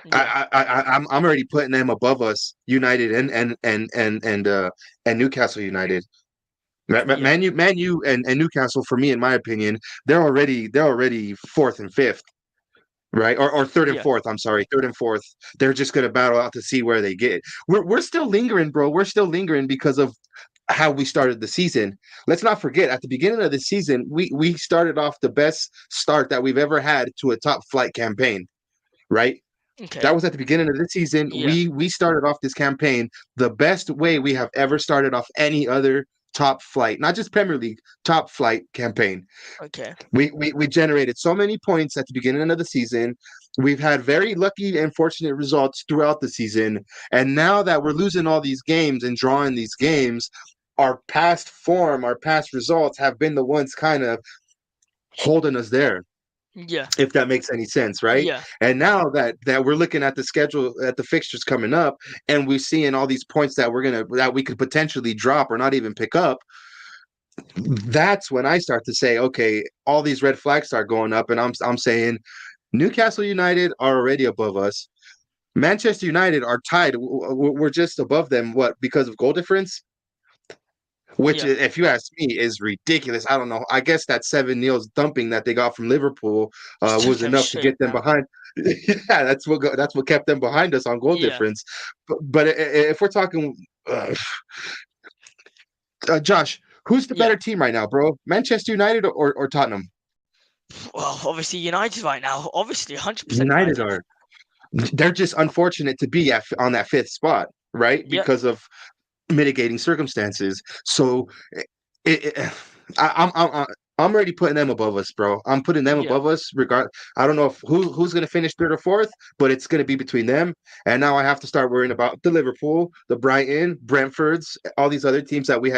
A: Yeah,
B: I'm already putting them above us, United and Newcastle United.
A: yeah,
B: Man U and Newcastle, for me, in my opinion, they're already fourth and fifth, right? Or third and
A: yeah,
B: fourth. I'm sorry, third and fourth. They're just gonna battle out to see where they get. We're still lingering, bro. We're still lingering because of how we started the season. Let's not forget at the beginning of the season, we started off the best start that we've ever had to a top flight campaign, right?
A: okay,
B: That was at the beginning of the season.
A: yeah,
B: We started off this campaign the best way we have ever started off any other top flight, not just Premier League, top flight campaign.
A: okay,
B: We generated so many points at the beginning of the season. We've had very lucky and fortunate results throughout the season. And now that we're losing all these games and drawing these games, our past form, our past results have been the ones kind of holding us there,
A: yeah,
B: if that makes any sense, right?
A: yeah,
B: And now that we're looking at the schedule, at the fixtures coming up, and we're seeing all these points that we could potentially drop or not even pick up, that's when I start to say, okay, all these red flags start going up, and I'm saying Newcastle United are already above us. Manchester United are tied. We're just above them. What? Because of goal difference? Which,
A: yeah.
B: if you ask me, is ridiculous. I don't know. I guess that 7-0 thumping that they got from Liverpool
A: Just took
B: was
A: him
B: enough to
A: straight
B: get them
A: down.
B: behind. Yeah, that's what kept them behind us on goal
A: Yeah.
B: difference. But if we're talking, Josh, who's the
A: Yeah.
B: better team right now, bro? Manchester United or Tottenham?
A: Well, obviously United right now. Obviously, 100%
B: United
A: United.
B: are. They're just unfortunate to be on that fifth spot, right?
A: Yep.
B: Because of mitigating circumstances. So it, I'm already putting them above us, bro. I'm putting them
A: Yeah.
B: above us. I don't know if who's going to finish third or fourth, but it's going to be between them. And now I have to start worrying about the Liverpool, the Brighton, Brentfords, all these other teams that we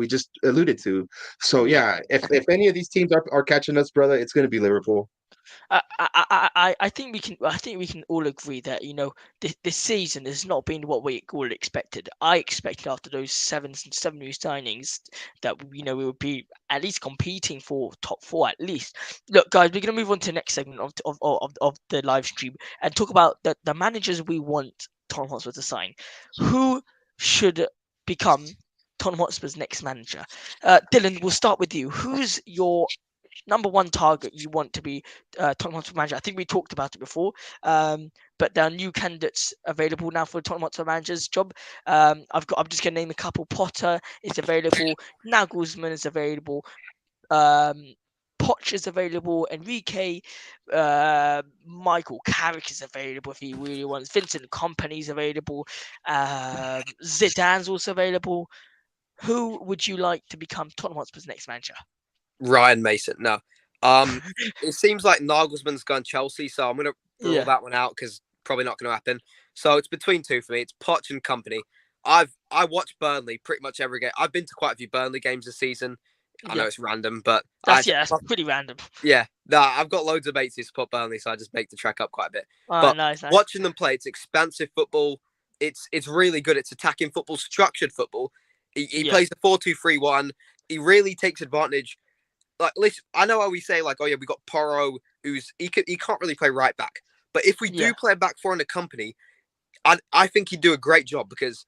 B: just alluded to. So
A: Yeah.
B: yeah, if any of these teams are catching us, brother, it's going to be Liverpool.
A: I think we can. I think we can all agree that this season has not been what we all expected. I expected after those seven new signings that we would be at least competing for top four at least. Look, guys, we're gonna move on to the next segment of the live stream and talk about the managers we want Tottenham Hotspur to sign. Who should become Tottenham Hotspur's next manager? Dylan, we'll start with you. Who's your number one target you want to be Tottenham Hotspur manager? I think we talked about it before, but there are new candidates available now for the Tottenham Hotspur manager's job. I'm just going to name a couple. Potter is available. Nagelsmann is available. Um, Poch is available. Enrique, Michael Carrick is available if he really wants. Vincent Kompany is available. Zidane's also available. Who would you like to become Tottenham Hotspur's next manager?
C: Ryan Mason. No. It seems like Nagelsmann's gone Chelsea, so I'm gonna rule
A: Yeah,
C: that one out because probably not going to happen. So it's between two for me. It's Poch and company. I watch Burnley pretty much every game. I've been to quite a few Burnley games this season. I know
A: yeah.
C: it's random, but
A: That's pretty random.
C: yeah, no, I've got loads of mates who support Burnley, so I just make the track up quite a bit.
A: Oh,
C: But
A: nice.
C: watching them play, it's expansive football. It's really good. It's attacking football, structured football. He
A: Yeah,
C: plays the 4-2-3-1. He really takes advantage. Like, listen, I know how we say like, oh yeah, we got Porro, he can't really play right back. But if we
A: yeah,
C: do play back four in the company, I think he'd do a great job because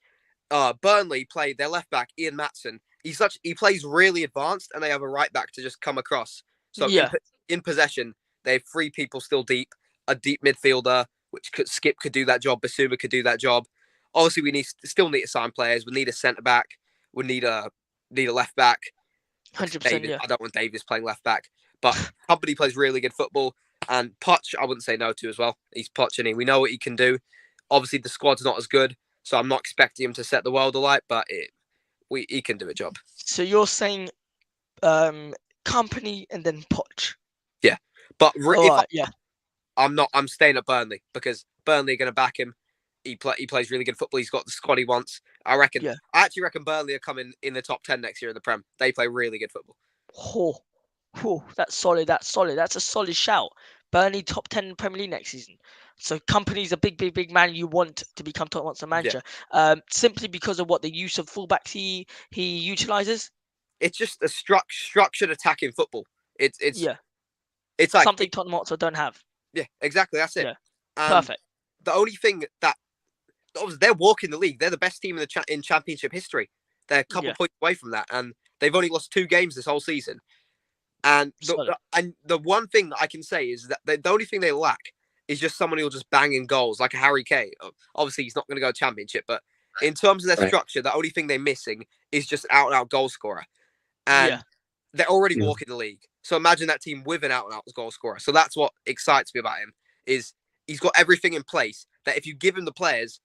C: Burnley play their left back Ian Matson. He plays really advanced, and they have a right back to just come across. So
A: yeah,
C: in possession, they have three people still deep, a deep midfielder, which Skip could do that job, Basuma could do that job. Obviously, we still need to sign players. We need a centre back. We need a left back.
A: 100%.
C: Davis,
A: Yeah,
C: I don't want Davis playing left back, but Company plays really good football, and Poch I wouldn't say no to as well. He's Poch, and we know what he can do. Obviously, the squad's not as good, so I'm not expecting him to set the world alight, but he can do a job.
A: so you're saying um Company, and then Poch.
C: Yeah, but
A: All
C: if
A: right, yeah,
C: I'm not, I'm staying at Burnley because Burnley are going to back him. He plays really good football. He's got the squad he wants.
A: yeah.
C: I actually reckon Burnley are coming in the top 10 next year in the Prem. They play really good football.
A: Oh, oh, that's solid. That's solid. That's a solid shout. Burnley top 10 in Premier League next season. So company's a big, big, big man you want to become Tottenham Hotspur
C: Yeah,
A: manager. Simply because of what the use of fullbacks he utilizes.
C: it's just a structured attacking football. It's it's
A: Yeah,
C: it's like
A: something Tottenham Hotspur don't have.
C: yeah, exactly. That's it.
A: Yeah,
C: And
A: perfect.
C: the only thing that obviously they're walking the league. They're the best team in in Championship history. They're a couple
A: Yeah,
C: points away from that, and they've only lost 2 games this whole season. And
A: solid.
C: the one thing that I can say is that the only thing they lack is just someone who'll just bang in goals, like a Harry Kane. Obviously, he's not going to go Championship, but in terms of their
B: Right.
C: structure, the only thing they're missing is just an out and out goal scorer.
A: Yeah,
C: And they're already
B: Yeah.
C: walking the league. So imagine that team with an out and out goal scorer. So that's what excites me about him is he's got everything in place that if you give him the players,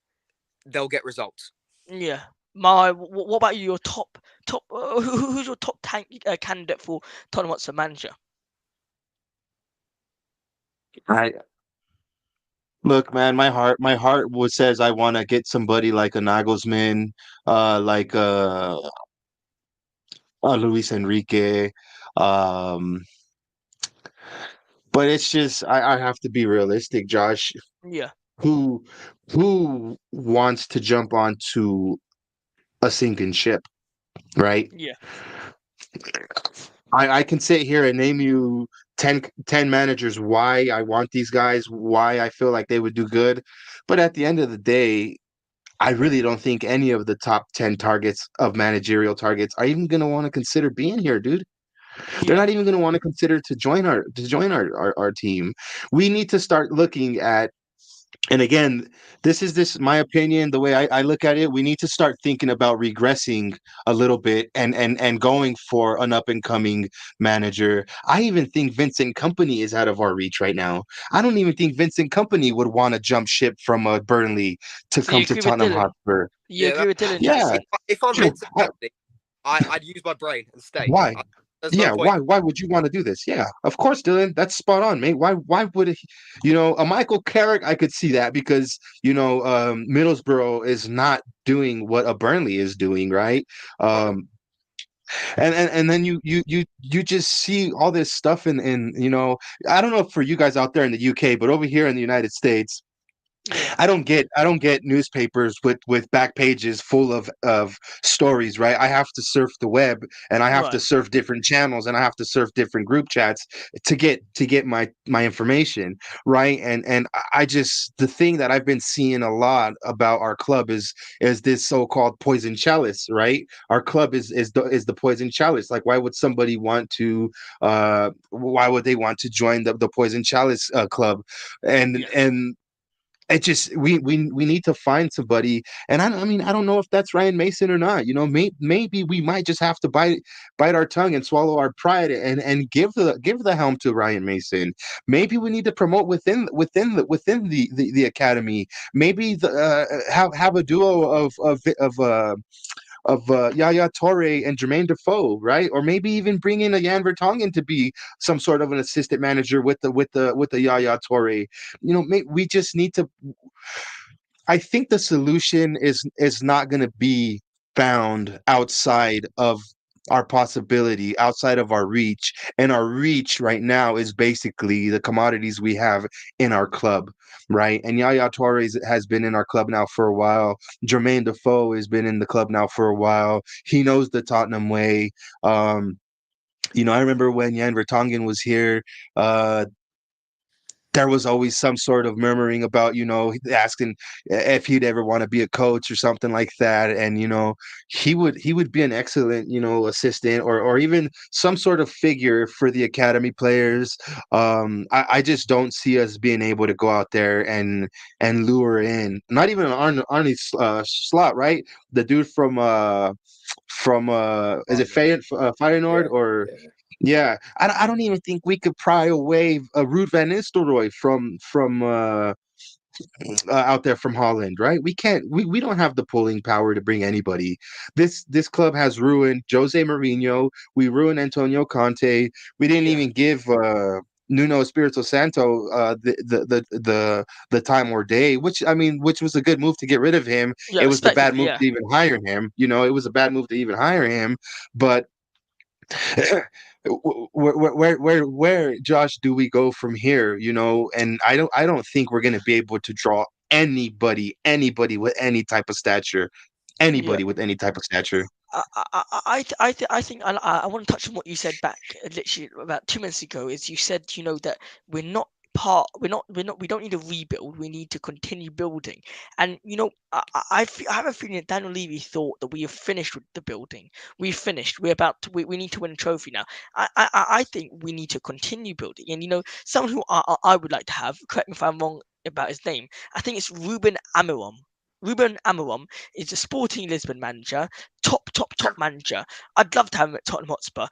C: they'll get results.
A: yeah. What about you? Your top? Who's your top candidate for Tottenham Hotspur manager?
B: I look, man. My heart would says I want to get somebody like a Nagelsmann, like Luis Enrique, um, but it's just I have to be realistic, Josh.
A: Yeah,
B: Who who wants to jump onto a sinking ship, right?
A: yeah,
B: I can sit here and name you 10 managers why I want these guys, why I feel like they would do good. But at the end of the day, I really don't think any of the top 10 targets of managerial targets are even going to want to consider being here, dude. They're
A: yeah,
B: not even going to want to consider to join our team. We need to start looking at, and again, this my opinion, the way I look at it. We need to start thinking about regressing a little bit and going for an up and coming manager. I even think Vincent Company is out of our reach right now. I don't even think Vincent Company would want to jump ship from Burnley to
A: So you
B: come to
A: agree with
B: Tottenham
A: Dylan?
B: Hotspur.
A: You
C: Yeah,
A: agree with Dylan, yeah?
B: Yeah,
C: if I'm
B: sure.
C: Vincent Company, I'd use my brain and stay.
B: Why?
C: There's no
B: Yeah,
C: point.
B: why would you want to do this? Yeah, of course, Dylan. That's spot on, mate. Why would he, a Michael Carrick, I could see that because, Middlesbrough is not doing what a Burnley is doing, right?
C: Right.
B: Um and then you just see all this stuff in I don't know for you guys out there in the UK, but over here in the United States,
A: Yeah,
B: I don't get newspapers with back pages full of stories, right? I have to surf the web and I have to
A: right.
B: surf different channels and I have to surf different group chats to get my information, right? And I just the thing that I've been seeing a lot about our club is this so-called poison chalice, right? Our club is the poison chalice. Like why would they want to join the poison chalice club? and
A: Yeah,
B: and it just we need to find somebody, and I mean I don't know if that's Ryan Mason or not. Maybe we might just have to bite our tongue and swallow our pride and give the helm to Ryan Mason. Maybe we need to promote within the academy. Maybe have a duo of Yaya Torre and Jermaine Defoe, right? Or maybe even bring in a Jan Vertonghen to be some sort of an assistant manager with the Yaya Torre. We just need to. I think the solution is not going to be found outside of our possibility, outside of our reach, and our reach right now is basically the commodities we have in our club, right? And Yaya Torres has been in our club now for a while. Jermaine Defoe has been in the club now for a while. He knows the Tottenham way. I remember when Jan Vertonghen was here. There was always some sort of murmuring about, asking if he'd ever want to be a coach or something like that. And, he would be an excellent, assistant or even some sort of figure for the academy players. I just don't see us being able to go out there and lure in, not even Arnie Slot, right? The dude from is it
C: Feyenoord.
B: Feyenoord
C: Yeah,
B: or
C: yeah.
B: yeah, I don't even think we could pry away Ruud van Nistelrooy out there from Holland, right? We can't. We don't have the pulling power to bring anybody. This club has ruined Jose Mourinho. We ruined Antonio Conte. We didn't
A: Yeah,
B: even give Nuno Espirito Santo the time or day, which I mean, which was a good move to get rid of him.
A: yeah,
B: It was the bad
A: respectively,
B: move
A: yeah,
B: to even hire him. You know, it was a bad move to even hire him. But where Josh do we go from here? You know, and I don't think we're gonna be able to draw anybody with any type of stature,
A: yeah.
B: anybody with any type of stature.
A: I think I want to touch on what you said back literally about 2 minutes ago. Is you said that we're not we don't need to rebuild. We need to continue building. And I have a feeling that Daniel Levy thought that we have finished with the building. We've finished. We need to win a trophy now. I think we need to continue building. And someone who I would like to have. Correct me if I'm wrong about his name. I think it's Ruben Amorim. Ruben Amorim is the Sporting Lisbon manager, top manager. I'd love to have him at Tottenham Hotspur.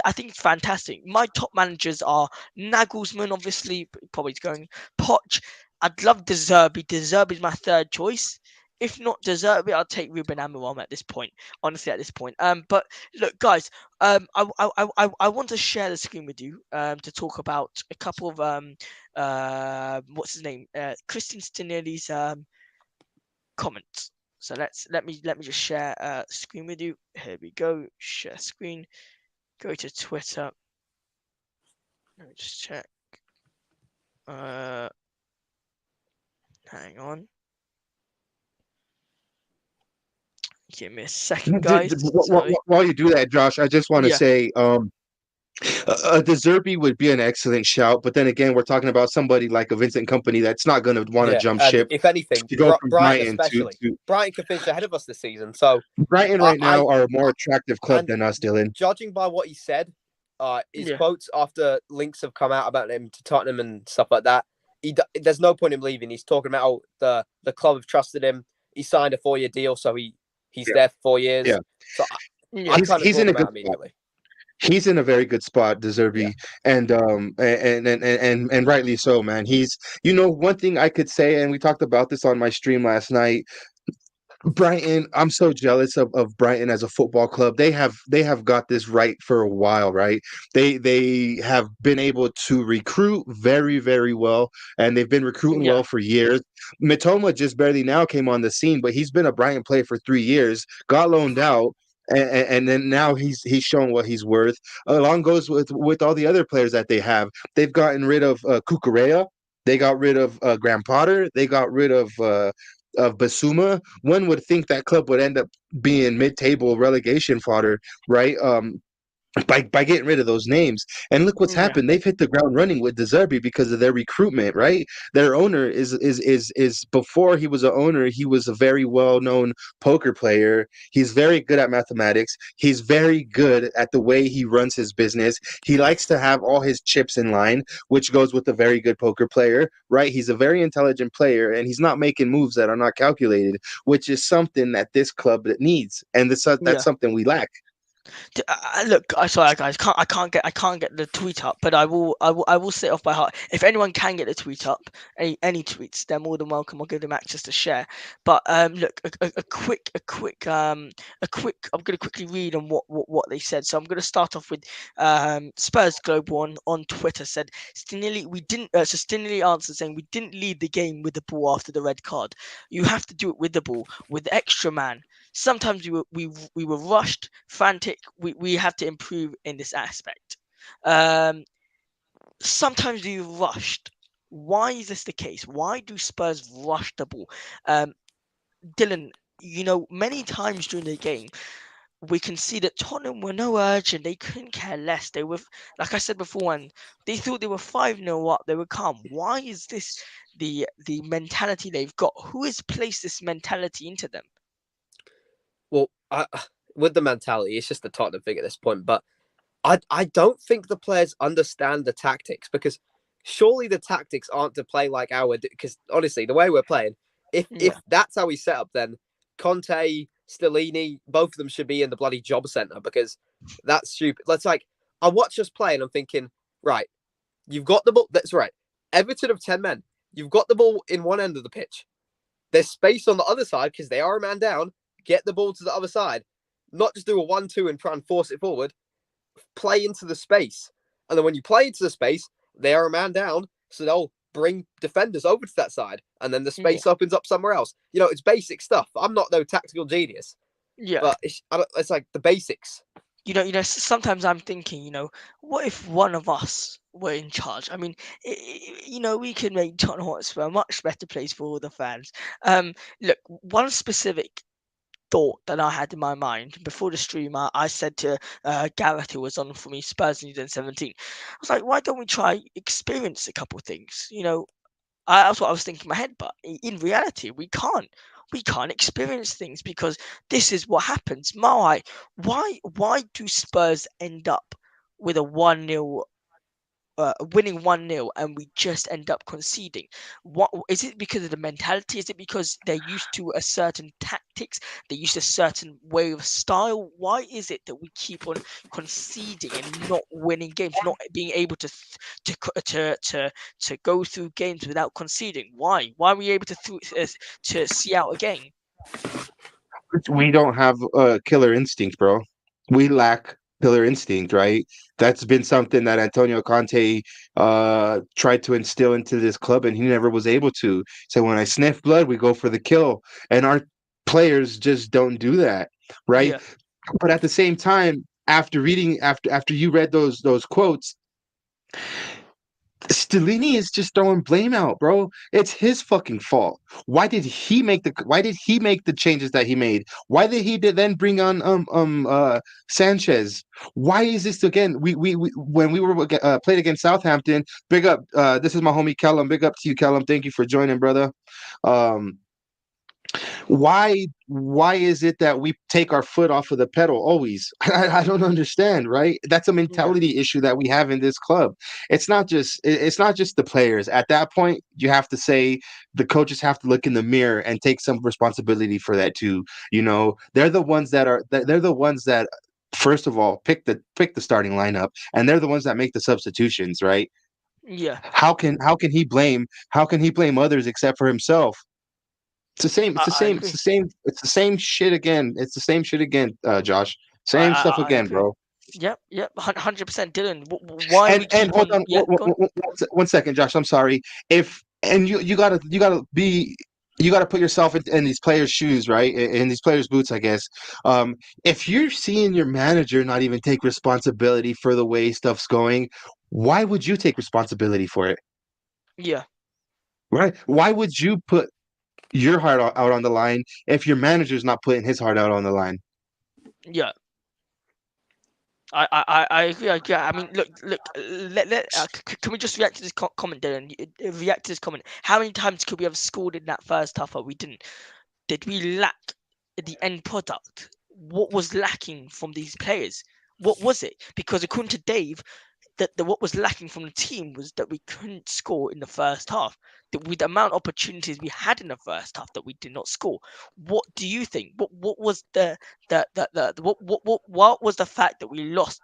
A: I think it's fantastic. My top managers are Nagelsmann, obviously, probably going Poch. I'd love De Zerbi. De Zerbi is my third choice. If not De Zerbi, I'll take Ruben Amorim at this point. Honestly, at this point. But look, guys, I want to share the screen with you to talk about a couple of what's his name, Christian Stinelli's comments. So let me just share screen with you. Here we go. Share screen. Go to Twitter. Let me just check. Hang on. Give me a second, guys. Sorry.
B: While you do that, Josh, I just want to
A: Yeah.
B: say, De Zerbi would be an excellent shout, but then again, we're talking about somebody like a Vincent Company that's not going to want to
C: Yeah,
B: jump
C: and
B: ship
C: if anything,
B: to go from
C: Brighton
B: Brighton
C: especially,
B: to
C: Brighton can finish ahead of us this season. So
B: Brighton
C: I,
B: right
C: I
B: now are a more attractive club
C: and
B: than us, Dylan.
C: judging by what he said, his
A: Yeah.
C: quotes after links have come out about him to Tottenham and stuff like that, there's no point in leaving. He's talking about how the club have trusted him. He signed a 4-year deal, so he's
B: Yeah,
C: there for 4 years.
B: yeah.
C: So
A: Yeah.
C: I'd
B: He's
C: kind of
B: he's
C: rule
B: in a
C: him
B: good
C: out
B: spot.
C: immediately.
B: He's in a very good spot,
C: Yeah,
B: Deserby, and rightly so, man. He's one thing I could say, and we talked about this on my stream last night. Brighton, I'm so jealous of Brighton as a football club. They have got this right for a while, right? They have been able to recruit very, very well, and they've been recruiting
A: Yeah.
B: well for years. Matoma just barely now came on the scene, but he's been a Brighton player for 3 years, got loaned out. And then now he's shown what he's worth. Along goes with all the other players that they have. They've gotten rid of Kukurea. They got rid of Graham Potter. They got rid of Basuma. One would think that club would end up being mid-table relegation fodder, right? By getting rid of those names. And look what's
A: Yeah.
B: happened. They've hit the ground running with De Zerbi because of their recruitment, right? Their owner is before he was an owner, he was a very well-known poker player. He's very good at mathematics. He's very good at the way he runs his business. He likes to have all his chips in line, which goes with a very good poker player, right? He's a very intelligent player, and he's not making moves that are not calculated, which is something that this club needs, and that's
A: Yeah.
B: something we lack.
A: Look, I sorry guys, I can't get the tweet up, but I will say it off by heart. If anyone can get the tweet up, any tweets, they're more than welcome. I'll give them access to share. But look, a quick. I'm gonna quickly read on what they said. So I'm gonna start off with Spurs Global on Twitter said Stinelli we didn't. So Stinelli answered saying we didn't lead the game with the ball after the red card. You have to do it with the ball with the extra man. Sometimes we were rushed, frantic. We have to improve in this aspect. Um, Sometimes we rushed. Why is this the case? Why do Spurs rush the ball? Um, Dylan, many times during the game, we can see that Tottenham were no urgent. They couldn't care less. They were, like I said before, and they thought they were 5-0 up. They were calm. Why is this the mentality they've got? Who has placed this mentality into them?
C: well, with the mentality, it's just the Tottenham thing at this point. But I don't think the players understand the tactics because surely the tactics aren't to play like our. Because honestly, the way we're playing, if
A: Yeah,
C: that's how we set up, then Conte, Stellini, both of them should be in the bloody job center because that's stupid. Let's like I watch us play and I'm thinking, right, you've got the ball. That's right. Everton have 10 men. You've got the ball in one end of the pitch. There's space on the other side because they are a man down. Get the ball to the other side. Not just do a 1-2 and try and force it forward. Play into the space. And then when you play into the space, they are a man down. So they'll bring defenders over to that side. And then the
A: Yeah,
C: space opens up somewhere else. It's basic stuff. I'm not no tactical genius,
A: yeah.
C: but it's like the basics.
A: Sometimes I'm thinking, what if one of us were in charge? I mean, we can make Tottenham Hotspur a much better place for all the fans. Look, one specific thought that I had in my mind before the stream, I said to Gareth, who was on for me, Spurs in 2017, I was like, why don't we try experience a couple of things? That's what I was thinking in my head, but in reality, we can't. We can't experience things because this is what happens. Why do Spurs end up with a 1-0 winning 1-0 and we just end up conceding? What is it? Because of the mentality? Is it because they're used to a certain tactics? They're used to a certain way of style? Why is it that we keep on conceding and not winning games, not being able to go through games without conceding? Why are we able to see out a game?
B: We don't have a killer instinct, bro. We lack killer instinct, right? That's been something that Antonio Conte tried to instill into this club, and he never was able to. So when I sniff blood, we go for the kill, and our players just don't do that, right?
A: Yeah,
B: But at the same time, after you read those quotes, Stellini is just throwing blame out, bro. It's his fucking fault. Why did he make the changes that he made? Why did he then bring on Sanchez? Why is this again? We when we were played against Southampton, big up this is my homie Callum. Big up to you, Callum. Thank you for joining, brother. Um why is it that we take our foot off of the pedal always? I don't understand, right? That's a
A: yeah,
B: mentality issue that we have in this club. It's not just the players. At that point, you have to say the coaches have to look in the mirror and take some responsibility for that too. They're the ones they're the ones that first of all pick the starting lineup, and they're the ones that make the substitutions, right?
A: yeah.
B: How can he blame others except for himself? It's the same. It's the
A: I
B: same. It's
A: agree.
B: the same. It's the same shit again. It's the same shit again, Josh.
A: I,
B: Same stuff
A: I, I
B: again,
A: agree.
B: bro.
A: Yep, yep, 100%, Dylan. Why do we
B: And
A: keep
B: hold
A: on?
B: on,
A: Yeah, go on.
B: 1 second, Josh. I'm sorry. If and you gotta put yourself in these players' shoes, right? In these players' boots, I guess. If you're seeing your manager not even take responsibility for the way stuff's going, why would you take responsibility for it?
A: Yeah,
B: Right? Why would you put your heart out on the line if your manager's not putting his heart out on the line?
A: yeah. I agree. I agree. I mean, look. Can we just react to this comment, Dylan? React to this comment. How many times could we have scored in that first half, but we didn't? Did we lack the end product? What was lacking from these players? What was it? Because according to Dave, that what was lacking from the team was that we couldn't score in the first half. That with the amount of opportunities we had in the first half, that we did not score. What do you think? What was what was the fact that we lost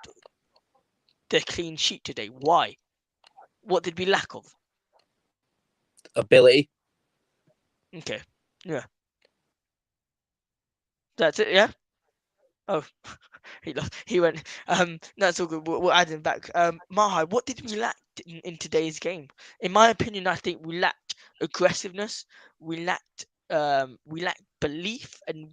A: the clean sheet today? Why? What did we lack of?
C: Ability.
A: Okay, yeah, that's it. Yeah. Oh, he lost. He went. That's all good. We'll add him back. Mahai, what did we lack in today's game? In my opinion, I think we lacked aggressiveness. We lacked belief, and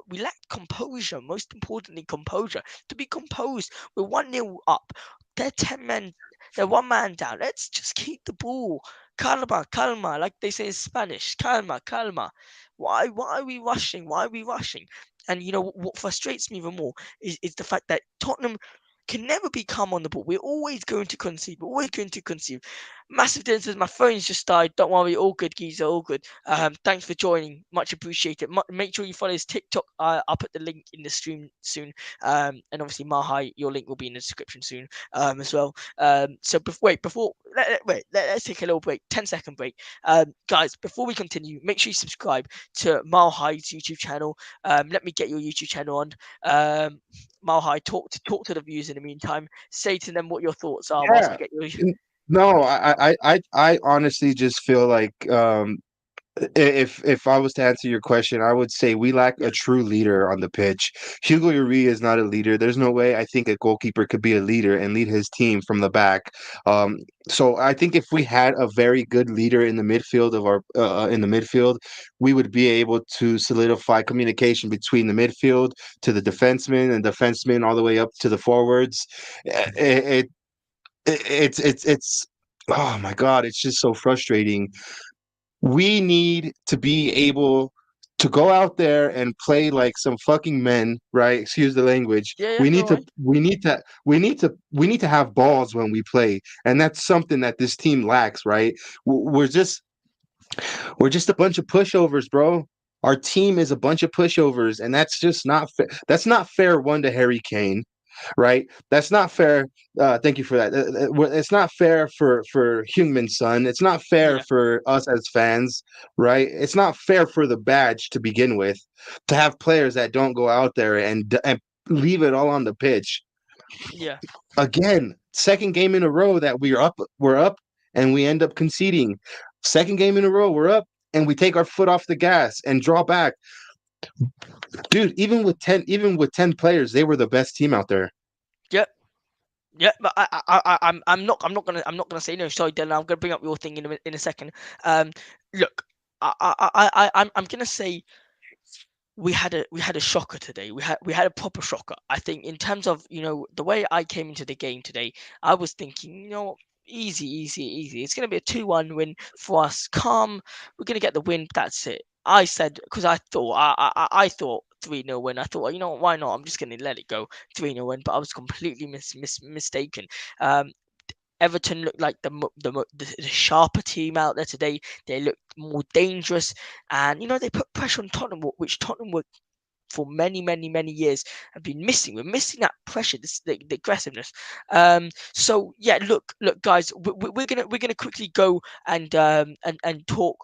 A: we lacked composure. Most importantly, composure. To be composed, we're 1-0 up. They're 10 men. They're one man down. Let's just keep the ball. Calma, calma, like they say in Spanish. Calma, calma. Why are we rushing? Why are we rushing? And what frustrates me even more is the fact that Tottenham can never be calm on the ball. We're always going to concede. We're always going to concede. Massive Dylan says, my phone's just died. Don't worry, all good, geezer, all good. Thanks for joining. Much appreciated. Make sure you follow his TikTok. I'll put the link in the stream soon. And obviously, Mahai, your link will be in the description soon as well. So let's take a little break, 10-second break. Guys, before we continue, make sure you subscribe to Mahai's YouTube channel. Let me get your YouTube channel on. Malhai, talk to the viewers in the meantime. Say to them what your thoughts are whilst
B: Yeah.
A: we get your.
B: No, I honestly just feel like if I was to answer your question, I would say we lack
A: Yeah,
B: a true leader on the pitch. Hugo Lloris is not a leader. There's no way I think a goalkeeper could be a leader and lead his team from the back. Um, so I think if we had a very good leader in the midfield of our in the midfield, we would be able to solidify communication between the midfield to the defensemen and defensemen all the way up to the forwards. It, it's oh my god, it's just so frustrating. We need to be able to go out there and play like some fucking men, right? Excuse the language.
A: yeah, yeah. No worry.
B: We need to have balls when we play, and that's something that this team lacks, right? We're just a bunch of pushovers, bro. Our team is a bunch of pushovers, and that's just not fair. That's not fair. One to Harry Kane, right? That's not fair. Thank you for that. It's not fair for Human Son. It's not fair
A: Yeah,
B: for us as fans, right? It's not fair for the badge to begin with, to have players that don't go out there and leave it all on the pitch.
A: yeah,
B: Again, second game in a row that we're up, and we end up conceding. Second game in a row, we're up, and we take our foot off the gas and draw back. Dude, even with ten players, they were the best team out there.
A: yeah. Yeah, but I'm not gonna say no. Sorry, Dylan. I'm gonna bring up your thing in a second. Um, Look, I'm gonna say we had a shocker today. We had a proper shocker. I think in terms of the way I came into the game today, I was thinking easy, easy, easy. It's gonna be a 2-1 win for us. Calm. We're gonna get the win. That's it. I said because I thought 3-0 win. I thought what, why not? I'm just gonna let it go 3-0 win. But I was completely mistaken. Um, Everton looked like the sharper team out there today. They looked more dangerous, and they put pressure on Tottenham, which Tottenham were for many, many, many years have been missing. We're missing that pressure, the aggressiveness. So yeah, look, guys, we're gonna quickly go and talk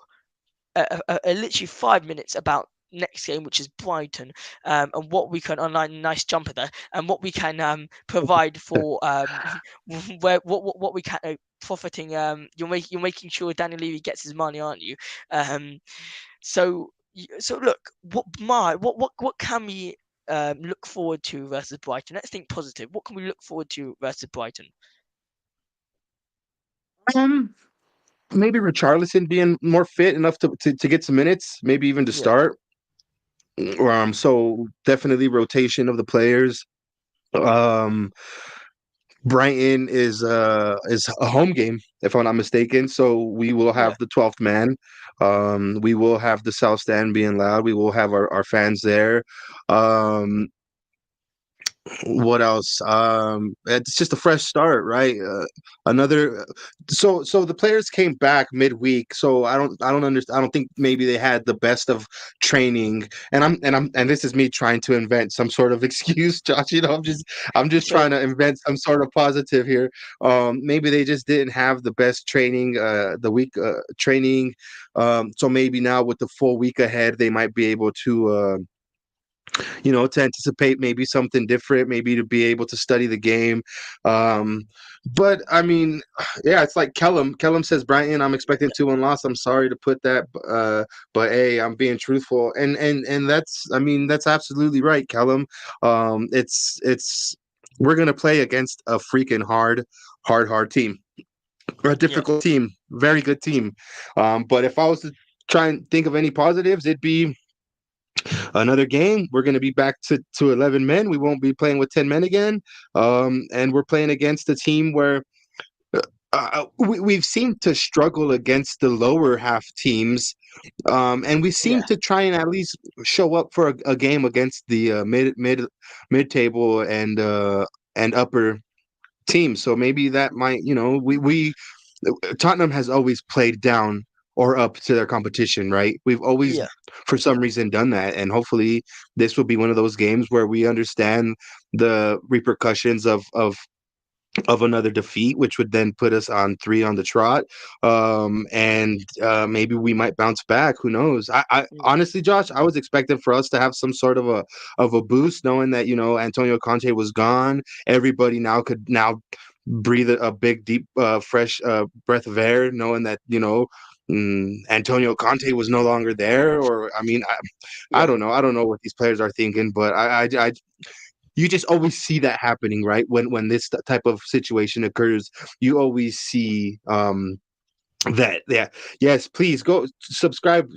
A: literally 5 minutes about next game, which is Brighton, and what we can online. Nice jumper there, and what we can provide for where what we can. Profiting, you're making sure Daniel Levy gets his money, aren't you? Um, so look, what can we look forward to versus Brighton? Let's think positive. What can we look forward to versus Brighton?
B: Um, Maybe Richarlison being more fit enough to get some minutes, maybe even to
A: Yeah,
B: start. So definitely rotation of the players. Um, Brighton is a home game, if I'm not mistaken. So we will
A: yeah,
B: have the 12th man. We will have the South Stand being loud. We will have our fans there. Um, what else? It's just a fresh start, right? Another. So the players came back midweek. So I don't understand. I don't think maybe they had the best of training. And this is me trying to invent some sort of excuse, Josh. I'm just
A: sure,
B: trying to invent some sort of positive here. Maybe they just didn't have the best training, the week training. So maybe now with the full week ahead, they might be able to anticipate maybe something different, maybe to be able to study the game. Um, but I mean, yeah, it's like Kellum. Kellum says, Brighton, I'm expecting 2-1 loss. I'm sorry to put that, but hey, I'm being truthful, and I mean, that's absolutely right, Kellum. It's we're gonna play against a freaking hard team, or a
A: yeah,
B: difficult team, very good team. But if I was to try and think of any positives, it'd be another game. We're going to be back to 11 men. We won't be playing with 10 men again. And we're playing against a team where we've seemed to struggle against the lower half teams. And we seem
A: yeah,
B: to try and at least show up for a game against the mid table and upper teams. So maybe that might, we Tottenham has always played down or up to their competition, right? We've always,
A: yeah,
B: for some reason, done that, and hopefully, this will be one of those games where we understand the repercussions of another defeat, which would then put us on 3 on the trot. And maybe we might bounce back. Who knows? I
A: yeah,
B: honestly, Josh, I was expecting for us to have some sort of a boost, knowing that Antonio Conte was gone. Everybody now could now breathe a big, deep, fresh breath of air, knowing that Antonio Conte was no longer there. Or I mean, I
A: Yeah,
B: don't know. I don't know what these players are thinking, but you just always see that happening, right? When this type of situation occurs, you always see that. Yeah, yes, please go subscribe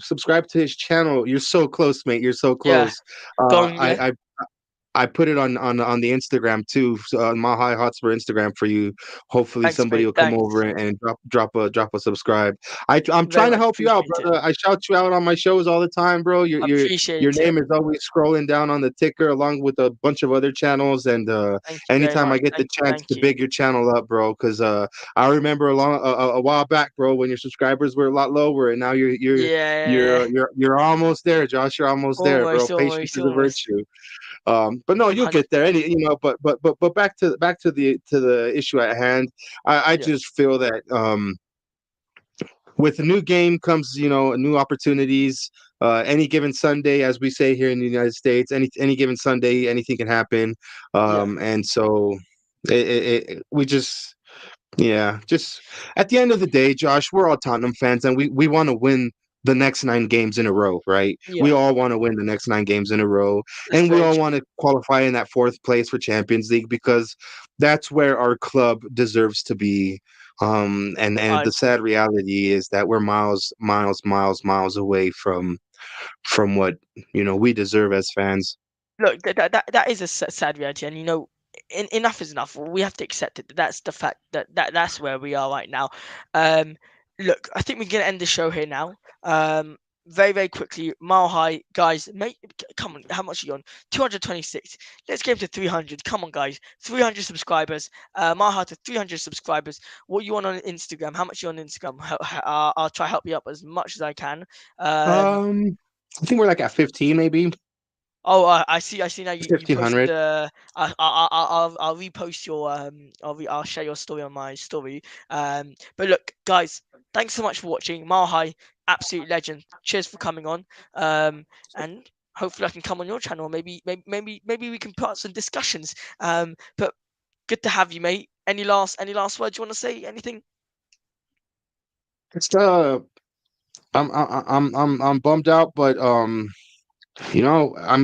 B: to his channel. You're so close, mate. You're so
A: yeah.
B: close.
A: Go on, yeah.
B: I put it on the Instagram too, so on my High Hotspur Instagram for you. Hopefully
A: Thanks,
B: somebody
A: mate.
B: will come over
A: Thanks.
B: and drop a subscribe. I'm
A: Very
B: trying to
A: much
B: help you out,
A: appreciate it.
B: brother. I shout you out on my shows all the time, bro.
A: I
B: Your
A: appreciate it.
B: name is always scrolling down on the ticker along with a bunch of other channels. And
A: Thank you very
B: anytime I
A: much.
B: get the
A: Thank you.
B: chance
A: Thank
B: to
A: you.
B: big your channel up, bro, because I remember a while back, bro, when your subscribers were a lot lower, and now
A: Yeah.
B: you're almost there, Josh. You're almost there, bro.
A: Almost,
B: Patience
A: almost,
B: is a
A: almost.
B: virtue. But no, you'll get there.
A: 100%.
B: But back to the issue at hand. I
A: Yeah.
B: just feel that with a new game comes new opportunities. Any given Sunday, as we say here in the United States, any given Sunday, anything can happen.
A: Yeah.
B: And so we just yeah, just at the end of the day, Josh, we're all Tottenham fans, and we want to win the next 9 games in a row, right? We
A: Yeah.
B: all want to win the next 9 games in a row,
A: That's
B: and we
A: very
B: all
A: true.
B: want to qualify in that fourth place for Champions League because that's where our club deserves to be. And
A: I
B: the sad reality is that we're miles away from what we deserve as fans.
A: look, that is a sad reality, and enough is enough. We have to accept it. That's the fact that's where we are right now. Um, look, I think we're gonna end the show here now. Very very quickly, mile high guys, come on, how much are you on? 226. Let's get to 300. Come on, guys, 300 subscribers. Mile high to 300 subscribers. What you on Instagram? How much you on Instagram? I'll try help you up as much as I can. Um,
B: I think we're like at 15, maybe
A: Oh, I see. I see now. You posted
B: 1,500.
A: the. I'll repost your I'll share your story on my story. But look, guys, thanks so much for watching. Mile High, absolute legend. Cheers for coming on. And hopefully I can come on your channel. Maybe we can put out some discussions. But good to have you, mate. Any last words you want to say? Anything?
B: It's I'm bummed out, but I'm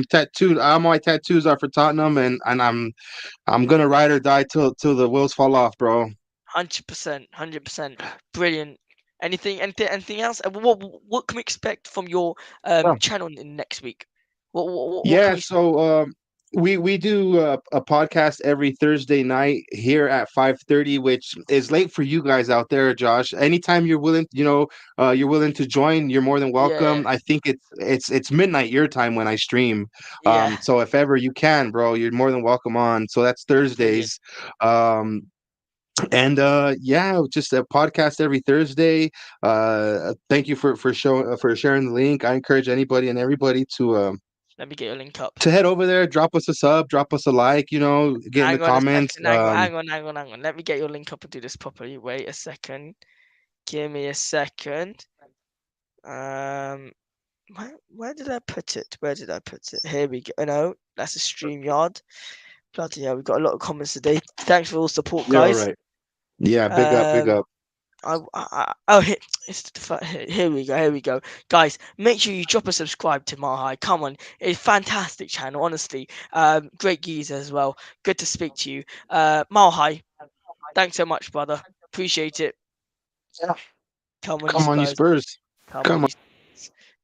B: tattooed. All my tattoos are for Tottenham, and I'm gonna ride or die till the wheels fall off, bro.
A: 100%, 100%. Brilliant. Anything else? What can we expect from your
B: Yeah.
A: channel in next week? What can
B: Yeah,
A: we?
B: so we do a podcast every Thursday night here at 5:30, which is late for you guys out there, Josh. Anytime you're willing to join, you're more than
A: Yeah,
B: welcome. I think it's midnight your time when I stream.
A: yeah,
B: So if ever you can, bro, you're more than welcome on. So that's
A: brilliant.
B: Thursdays. Um, and yeah, just a podcast every Thursday. Thank you for sharing the link. I encourage anybody and everybody
A: Let me get your link up.
B: to head over there, drop us a sub, drop us a like, get in the
A: Hang on a
B: comments.
A: second. Hang on. Let me get your link up and do this properly. Wait a second. Give me a second. Um, where did I put it? Where did I put it? Here we go. No, that's a StreamYard. Bloody hell, we've got a lot of comments today. Thanks for all support,
B: You're all
A: guys.
B: right. Yeah, big up, big
A: Um,
B: up.
A: oh, here we go. Here we go, guys. Make sure you drop a subscribe to Mahai. Come on, it's a fantastic channel, honestly. Great geezer as well. Good to speak to you, Mahai. Thanks so much, brother. Appreciate it.
B: Yeah.
A: Come on, you
B: Come on, you
A: Spurs.
B: Spurs.
A: Come on,
B: Come on.
A: you.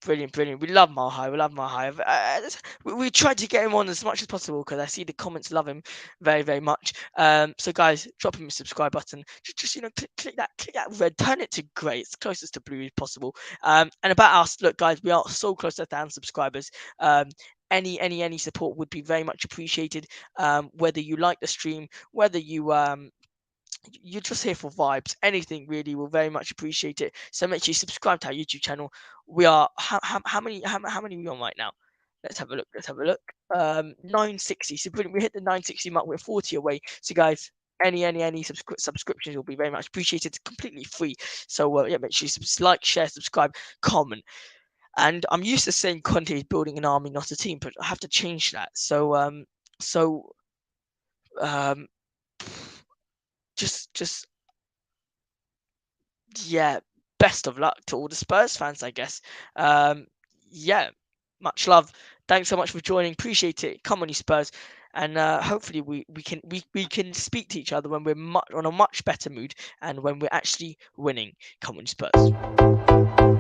A: Brilliant, brilliant. We love Mahai. We love Mahai. We tried to get him on as much as possible because I see the comments love him very, very much. So guys, drop him a subscribe button. Just click that red, turn it to grey. It's closest to blue as possible. And about us, look, guys, we are so close to 1,000 subscribers. Any support would be very much appreciated. Whether you like the stream, whether you're just here for vibes. Anything really, will very much appreciate it. So make sure you subscribe to our YouTube channel. We are how many are we on right now? Let's have a look. 960. So brilliant. We hit the 960 mark. We're 40 away. So guys, any subscriptions will be very much appreciated. It's completely free. So yeah, make sure you like, share, subscribe, comment. And I'm used to saying Conte is building an army, not a team, but I have to change that. So um just yeah, best of luck to all the Spurs fans, I guess. Yeah, much love. Thanks so much for joining. Appreciate it. Come on, you Spurs. And hopefully we can speak to each other when we're on a much better mood and when we're actually winning. Come on, you Spurs.